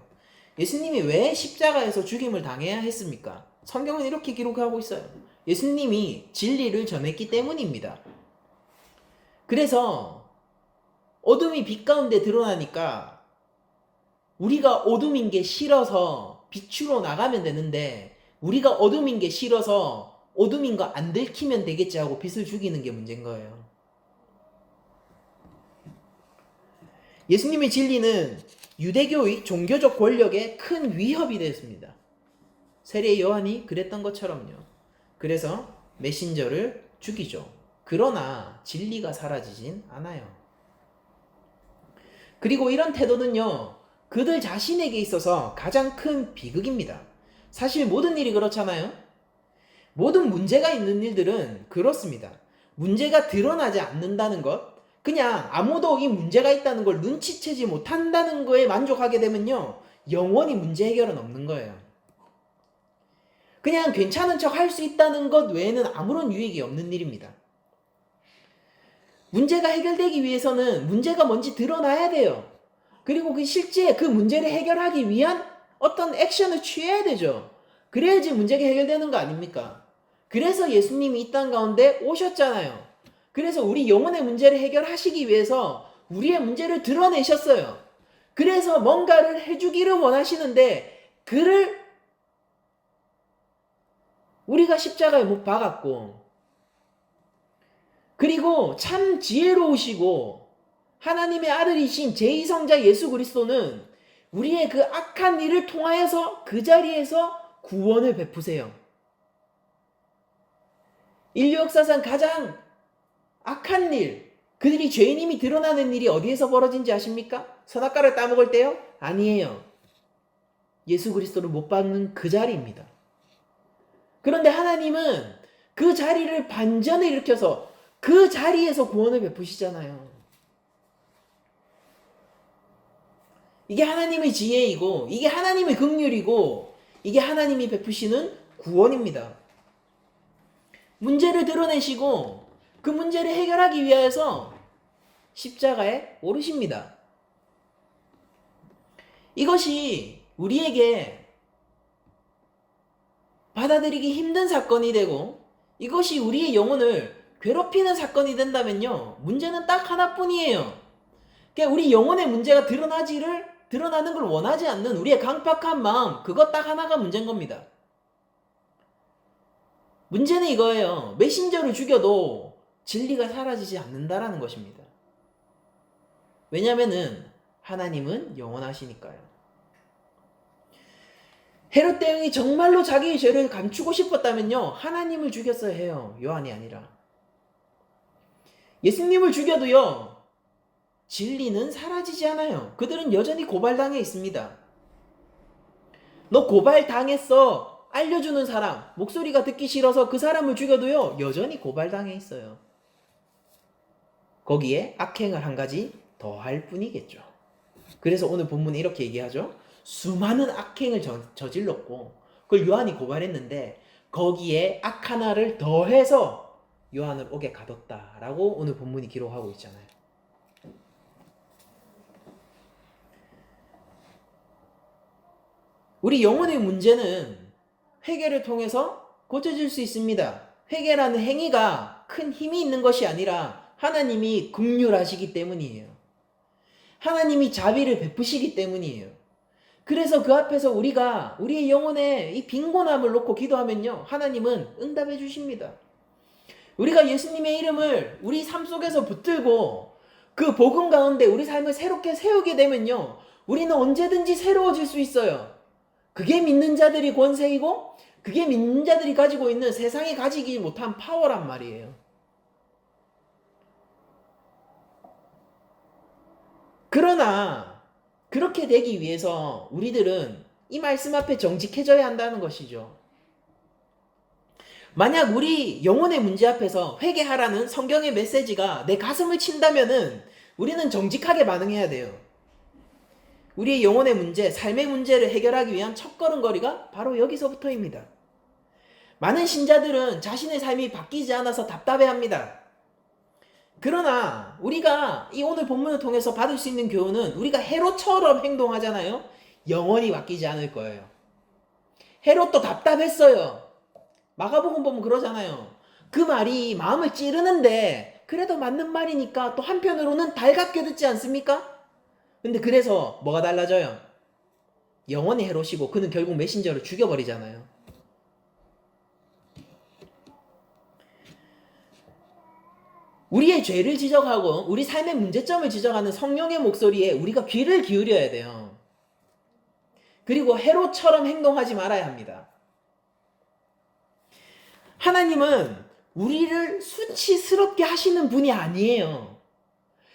예수님이 왜 십자가에서 죽임을 당해야 했습니까? 성경은 이렇게 기록하고 있어요. 예수님이 진리를 전했기 때문입니다. 그래서 어둠이 빛 가운데 드러나니까 우리가 어둠인 게 싫어서 빛으로 나가면 되는데 우리가 어둠인 게 싫어서 어둠인 거 안 들키면 되겠지 하고 빛을 죽이는 게 문제인 거예요. 예수님의 진리는 유대교의 종교적 권력에 큰 위협이 됐습니다. 세례 요한이 그랬던 것처럼요. 그래서 메신저를 죽이죠. 그러나 진리가 사라지진 않아요. 그리고 이런 태도는요, 그들 자신에게 있어서 가장 큰 비극입니다. 사실 모든 일이 그렇잖아요. 모든 문제가 있는 일들은 그렇습니다. 문제가 드러나지 않는다는 것, 그냥 아무도 이 문제가 있다는 걸 눈치채지 못한다는 거에 만족하게 되면요, 영원히 문제 해결은 없는 거예요. 그냥 괜찮은 척 할 수 있다는 것 외에는 아무런 유익이 없는 일입니다. 문제가 해결되기 위해서는 문제가 뭔지 드러나야 돼요. 그리고 실제 그 문제를 해결하기 위한 어떤 액션을 취해야 되죠. 그래야지 문제가 해결되는 거 아닙니까? 그래서 예수님이 이 땅 가운데 오셨잖아요. 그래서 우리 영혼의 문제를 해결하시기 위해서 우리의 문제를 드러내셨어요. 그래서 뭔가를 해주기를 원하시는데 그를 우리가 십자가에 못 박았고, 그리고 참 지혜로우시고 하나님의 아들이신 제2성자 예수 그리스도는 우리의 그 악한 일을 통하여서 그 자리에서 구원을 베푸세요. 인류 역사상 가장 악한 일, 그들이 죄인임이 드러나는 일이 어디에서 벌어진지 아십니까? 선악과를 따먹을 때요? 아니에요. 예수 그리스도를 못 박는 그 자리입니다. 그런데 하나님은 그 자리를 반전을 일으켜서 그 자리에서 구원을 베푸시잖아요. 이게 하나님의 지혜이고 이게 하나님의 긍휼이고 이게 하나님이 베푸시는 구원입니다. 문제를 드러내시고 그 문제를 해결하기 위해서 십자가에 오르십니다. 이것이 우리에게 받아들이기 힘든 사건이 되고 이것이 우리의 영혼을 괴롭히는 사건이 된다면요, 문제는 딱 하나뿐이에요. 그러니까 우리 영혼의 문제가 드러나는 걸 원하지 않는 우리의 강팍한 마음, 그것 딱 하나가 문제인 겁니다. 문제는 이거예요. 메신저를 죽여도 진리가 사라지지 않는다라는 것입니다. 왜냐면은 하나님은 영원하시니까요. 헤롯 대왕이 정말로 자기의 죄를 감추고 싶었다면요, 하나님을 죽였어야 해요. 요한이 아니라. 예수님을 죽여도요, 진리는 사라지지 않아요. 그들은 여전히 고발당해 있습니다. 너 고발당했어, 알려주는 사람, 목소리가 듣기 싫어서 그 사람을 죽여도요, 여전히 고발당해 있어요. 거기에 악행을 한 가지 더 할 뿐이겠죠. 그래서 오늘 본문에 이렇게 얘기하죠. 수많은 악행을 저질렀고 그걸 요한이 고발했는데 거기에 악 하나를 더해서 요한을 옥에 가뒀다라고 오늘 본문이 기록하고 있잖아요. 우리 영혼의 문제는 회개를 통해서 고쳐질 수 있습니다. 회개라는 행위가 큰 힘이 있는 것이 아니라 하나님이 긍휼하시기 때문이에요. 하나님이 자비를 베푸시기 때문이에요. 그래서 그 앞에서 우리가 우리의 영혼에 이 빈곤함을 놓고 기도하면요, 하나님은 응답해 주십니다. 우리가 예수님의 이름을 우리 삶 속에서 붙들고 그 복음 가운데 우리 삶을 새롭게 세우게 되면요, 우리는 언제든지 새로워질 수 있어요. 그게 믿는 자들이 권세이고 그게 믿는 자들이 가지고 있는 세상이 가지기 못한 파워란 말이에요. 그러나 그렇게 되기 위해서 우리들은 이 말씀 앞에 정직해져야 한다는 것이죠. 만약 우리 영혼의 문제 앞에서 회개하라는 성경의 메시지가 내 가슴을 친다면은 우리는 정직하게 반응해야 돼요. 우리의 영혼의 문제, 삶의 문제를 해결하기 위한 첫걸음거리가 바로 여기서부터입니다. 많은 신자들은 자신의 삶이 바뀌지 않아서 답답해합니다. 그러나 우리가 이 오늘 본문을 통해서 받을 수 있는 교훈은 우리가 헤롯처럼 행동하잖아요. 영원히 바뀌지 않을 거예요. 헤롯도 답답했어요. 마가복음 보면 그러잖아요. 그 말이 마음을 찌르는데 그래도 맞는 말이니까 또 한편으로는 달갑게 듣지 않습니까? 근데 그래서 뭐가 달라져요? 영원히 헤롯이고 그는 결국 메신저를 죽여버리잖아요. 우리의 죄를 지적하고 우리 삶의 문제점을 지적하는 성령의 목소리에 우리가 귀를 기울여야 돼요. 그리고 헤롯처럼 행동하지 말아야 합니다. 하나님은 우리를 수치스럽게 하시는 분이 아니에요.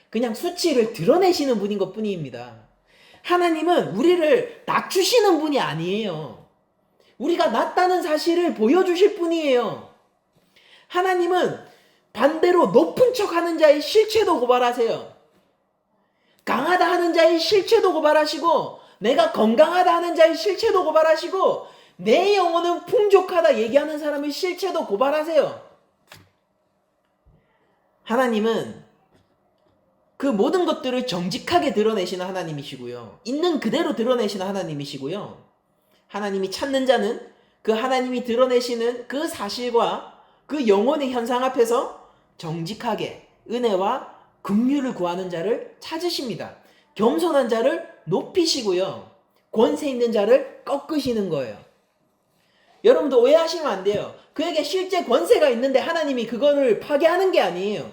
그냥 수치를 드러내시는 분인 것 뿐입니다. 하나님은 우리를 낮추시는 분이 아니에요. 우리가 낮다는 사실을 보여주실 분이에요. 하나님은 반대로 높은 척 하는 자의 실체도 고발하세요. 강하다 하는 자의 실체도 고발하시고 내가 건강하다 하는 자의 실체도 고발하시고 내 영혼은 풍족하다 얘기하는 사람의 실체도 고발하세요. 하나님은 그 모든 것들을 정직하게 드러내시는 하나님이시고요. 있는 그대로 드러내시는 하나님이시고요. 하나님이 찾는 자는 그 하나님이 드러내시는 그 사실과 그 영혼의 현상 앞에서 정직하게 은혜와 긍휼을 구하는 자를 찾으십니다. 겸손한 자를 높이시고요. 권세 있는 자를 꺾으시는 거예요. 여러분도 오해하시면 안 돼요. 그에게 실제 권세가 있는데 하나님이 그거를 파괴하는 게 아니에요.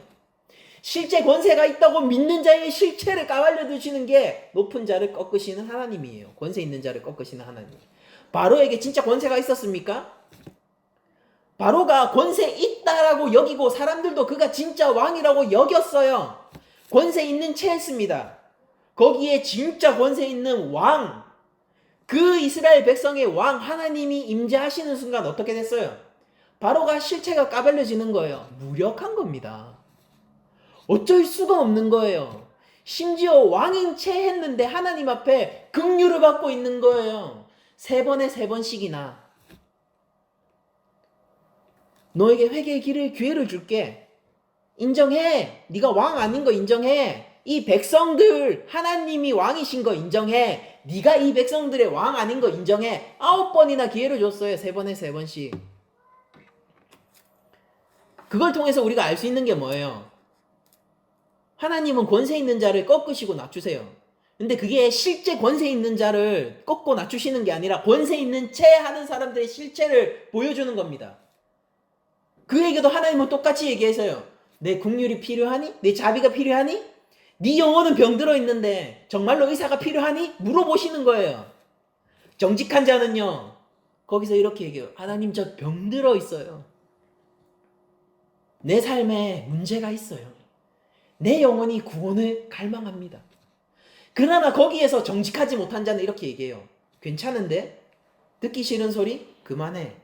실제 권세가 있다고 믿는 자의 실체를 까발려 두시는 게 높은 자를 꺾으시는 하나님이에요. 권세 있는 자를 꺾으시는 하나님. 바로에게 진짜 권세가 있었습니까? 바로가 권세 있다라고 여기고 사람들도 그가 진짜 왕이라고 여겼어요. 권세 있는 채했습니다. 거기에 진짜 권세 있는 왕, 그 이스라엘 백성의 왕 하나님이 임재하시는 순간 어떻게 됐어요? 바로가 실체가 까발려지는 거예요. 무력한 겁니다. 어쩔 수가 없는 거예요. 심지어 왕인 채 했는데 하나님 앞에 긍휼을 받고 있는 거예요. 3번에 3번씩이나. 너에게 회개의 기회를 줄게. 인정해. 네가 왕 아닌 거 인정해. 이 백성들 하나님이 왕이신 거 인정해. 네가 이 백성들의 왕 아닌 거 인정해. 9번이나 기회를 줬어요. 3번에 3번씩. 그걸 통해서 우리가 알 수 있는 게 뭐예요? 하나님은 권세 있는 자를 꺾으시고 낮추세요. 근데 그게 실제 권세 있는 자를 꺾고 낮추시는 게 아니라 권세 있는 채 하는 사람들의 실체를 보여주는 겁니다. 그에게도 하나님은 똑같이 얘기해서요. 내 긍휼이 필요하니? 내 자비가 필요하니? 네 영혼은 병들어 있는데 정말로 의사가 필요하니? 물어보시는 거예요. 정직한 자는요. 거기서 이렇게 얘기해요. 하나님 저 병들어 있어요. 내 삶에 문제가 있어요. 내 영혼이 구원을 갈망합니다. 그러나 거기에서 정직하지 못한 자는 이렇게 얘기해요. 괜찮은데? 듣기 싫은 소리? 그만해.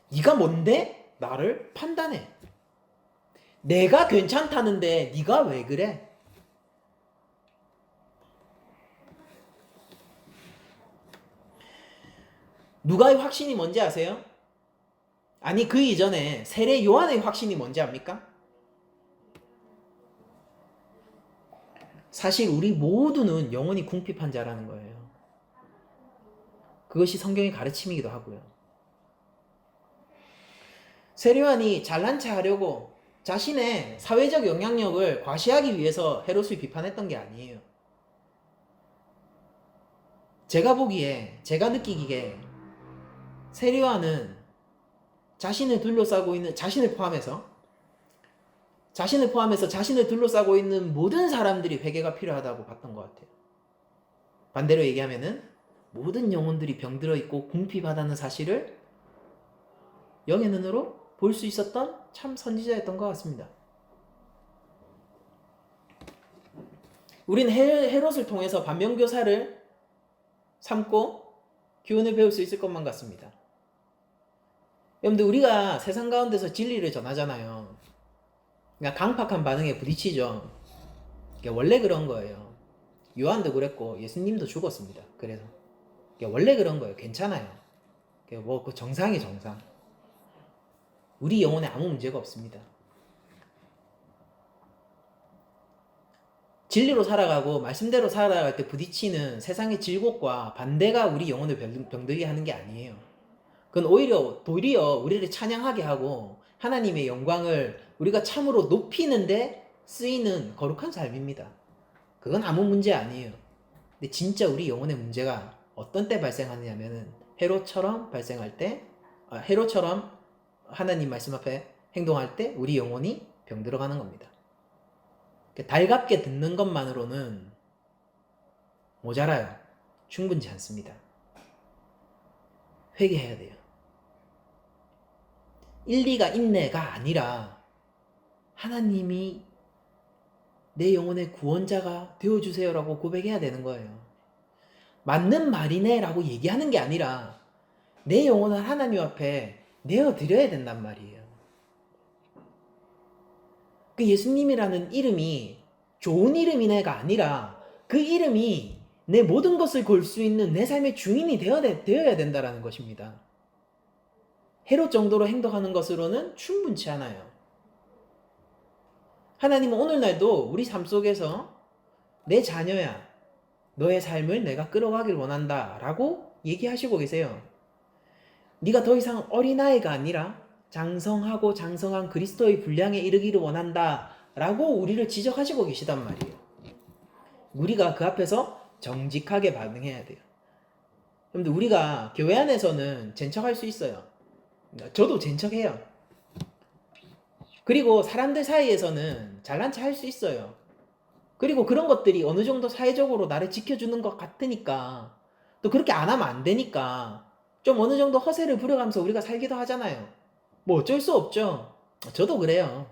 네가 뭔데? 나를 판단해. 내가 괜찮다는데 네가 왜 그래? 누가의 확신이 뭔지 아세요? 아니 그 이전에 세례 요한의 확신이 뭔지 압니까? 사실 우리 모두는 영원히 궁핍한 자라는 거예요. 그것이 성경의 가르침이기도 하고요. 세례 요한이 잘난 체 하려고 자신의 사회적 영향력을 과시하기 위해서 헤롯을 비판했던 게 아니에요. 제가 보기에, 제가 느끼기에 세례 요한은 자신을 둘러싸고 있는, 자신을 포함해서 자신을 둘러싸고 있는 모든 사람들이 회개가 필요하다고 봤던 것 같아요. 반대로 얘기하면은 모든 영혼들이 병들어 있고 궁핍하다는 사실을 영의 눈으로 볼 수 있었던 참 선지자였던 것 같습니다. 우린 헤롯을 통해서 반면교사를 삼고 교훈을 배울 수 있을 것만 같습니다. 여러분들 우리가 세상 가운데서 진리를 전하잖아요. 그러니까 강팍한 반응에 부딪히죠. 원래 그런 거예요. 요한도 그랬고 예수님도 죽었습니다. 그래서 원래 그런 거예요. 괜찮아요. 뭐 그 정상이 정상. 우리 영혼에 아무 문제가 없습니다. 진리로 살아가고 말씀대로 살아갈 때 부딪히는 세상의 질곡과 반대가 우리 영혼을 병들게 하는 게 아니에요. 그건 도리어 우리를 찬양하게 하고 하나님의 영광을 우리가 참으로 높이는데 쓰이는 거룩한 삶입니다. 그건 아무 문제 아니에요. 근데 진짜 우리 영혼의 문제가 어떤 때 발생하느냐면은 헤롯처럼 발생할 때, 헤롯처럼 하나님 말씀 앞에 행동할 때 우리 영혼이 병들어가는 겁니다. 달갑게 듣는 것만으로는 모자라요. 충분치 않습니다. 회개해야 돼요. 일리가 인내가 아니라 하나님이 내 영혼의 구원자가 되어주세요라고 고백해야 되는 거예요. 맞는 말이네 라고 얘기하는 게 아니라 내 영혼을 하나님 앞에 내어드려야 된단 말이에요. 그 예수님이라는 이름이 좋은 이름이네가 아니라 그 이름이 내 모든 것을 걸 수 있는 내 삶의 주인이 되어야 된다는 것입니다. 헤롯 정도로 행동하는 것으로는 충분치 않아요. 하나님은 오늘날도 우리 삶 속에서 내 자녀야, 너의 삶을 내가 끌어가길 원한다 라고 얘기하시고 계세요. 네가 더 이상 어린아이가 아니라 장성하고 장성한 그리스도의 분량에 이르기를 원한다 라고 우리를 지적하시고 계시단 말이에요. 우리가 그 앞에서 정직하게 반응해야 돼요. 여러분들 우리가 교회 안에서는 젠척할 수 있어요. 저도 젠척해요. 그리고 사람들 사이에서는 잘난 체 할 수 있어요. 그리고 그런 것들이 어느 정도 사회적으로 나를 지켜주는 것 같으니까 또 그렇게 안 하면 안 되니까 좀 어느 정도 허세를 부려가면서 우리가 살기도 하잖아요. 뭐 어쩔 수 없죠. 저도 그래요.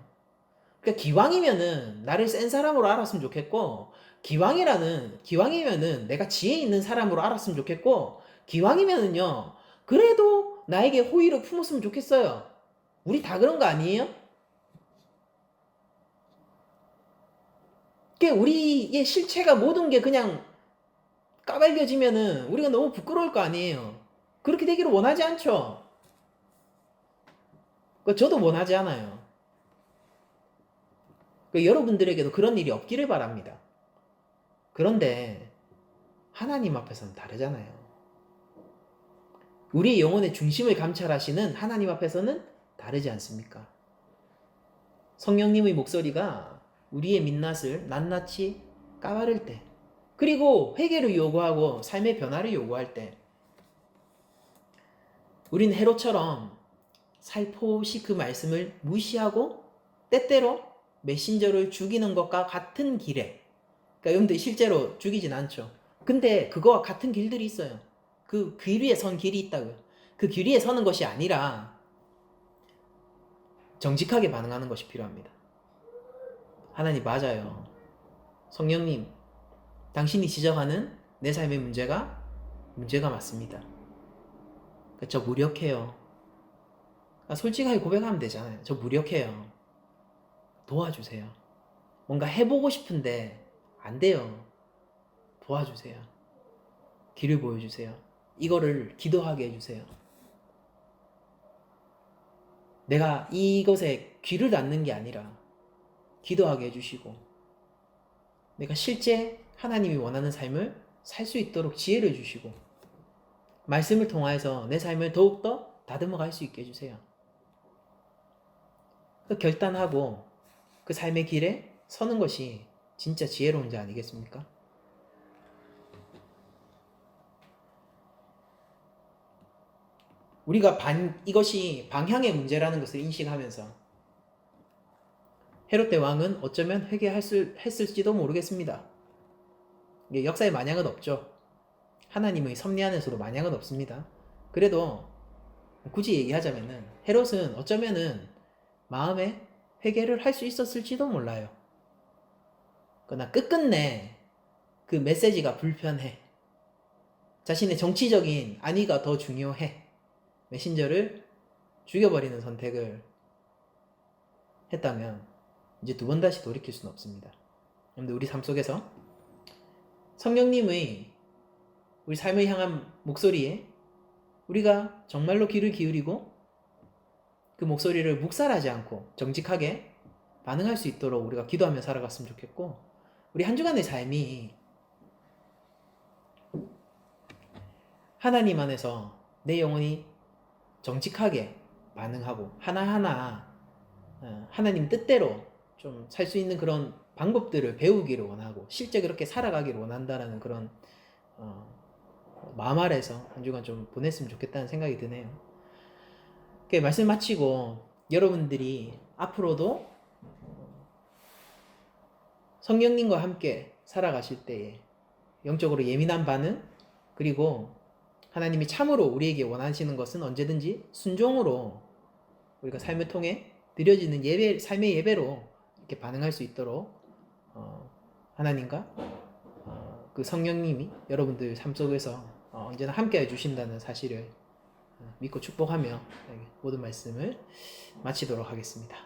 그러니까 기왕이면은 나를 센 사람으로 알았으면 좋겠고 기왕이면은 내가 지혜 있는 사람으로 알았으면 좋겠고 기왕이면은요 그래도 나에게 호의를 품었으면 좋겠어요. 우리 다 그런 거 아니에요? 우리의 실체가 모든 게 그냥 까발려지면은 우리가 너무 부끄러울 거 아니에요. 그렇게 되기를 원하지 않죠. 저도 원하지 않아요. 여러분들에게도 그런 일이 없기를 바랍니다. 그런데 하나님 앞에서는 다르잖아요. 우리의 영혼의 중심을 감찰하시는 하나님 앞에서는 다르지 않습니까? 성령님의 목소리가 우리의 민낯을 낱낱이 까바를 때, 그리고 회개를 요구하고 삶의 변화를 요구할 때, 우린 헤롯처럼 살포시 그 말씀을 무시하고 때때로 메신저를 죽이는 것과 같은 길에, 그러니까 여러분들 실제로 죽이진 않죠. 근데 그거와 같은 길들이 있어요. 그 길 위에 선 길이 있다고요. 그 길 위에 서는 것이 아니라 정직하게 반응하는 것이 필요합니다. 하나님 맞아요. 성령님, 당신이 지적하는 내 삶의 문제가 맞습니다. 저 무력해요. 솔직하게 고백하면 되잖아요. 저 무력해요. 도와주세요. 뭔가 해보고 싶은데 안 돼요. 도와주세요. 길을 보여주세요. 이거를 기도하게 해주세요. 내가 이것에 귀를 닫는 게 아니라 기도하게 해주시고, 내가 실제 하나님이 원하는 삶을 살 수 있도록 지혜를 주시고, 말씀을 통하여서 내 삶을 더욱더 다듬어 갈 수 있게 해주세요. 그 결단하고 그 삶의 길에 서는 것이 진짜 지혜로운 자 아니겠습니까? 우리가 이것이 방향의 문제라는 것을 인식하면서 헤롯 대왕은 어쩌면 회개했을지도 모르겠습니다. 역사에 만약은 없죠. 하나님의 섭리 안에서도 만약은 없습니다. 그래도 굳이 얘기하자면은 헤롯은 어쩌면은 마음에 회개를 할 수 있었을지도 몰라요. 그러나 끝끝내 그 메시지가 불편해. 자신의 정치적인 안위가 더 중요해. 메신저를 죽여버리는 선택을 했다면 이제 두 번 다시 돌이킬 수는 없습니다. 여러분들, 우리 삶 속에서 성령님의 우리 삶을 향한 목소리에 우리가 정말로 귀를 기울이고 그 목소리를 묵살하지 않고 정직하게 반응할 수 있도록 우리가 기도하며 살아갔으면 좋겠고, 우리 한 주간의 삶이 하나님 안에서 내 영혼이 정직하게 반응하고 하나하나 하나님 뜻대로 좀 살 수 있는 그런 방법들을 배우기를 원하고 실제 그렇게 살아가기를 원한다라는 그런 마음 아래서 한 주간 좀 보냈으면 좋겠다는 생각이 드네요. 말씀 마치고 여러분들이 앞으로도 성령님과 함께 살아가실 때에 영적으로 예민한 반응, 그리고 하나님이 참으로 우리에게 원하시는 것은 언제든지 순종으로 우리가 삶을 통해 드려지는 예배, 삶의 예배로 이렇게 반응할 수 있도록 하나님과 그 성령님이 여러분들 삶 속에서 언제나 함께 해주신다는 사실을 믿고 축복하며 모든 말씀을 마치도록 하겠습니다.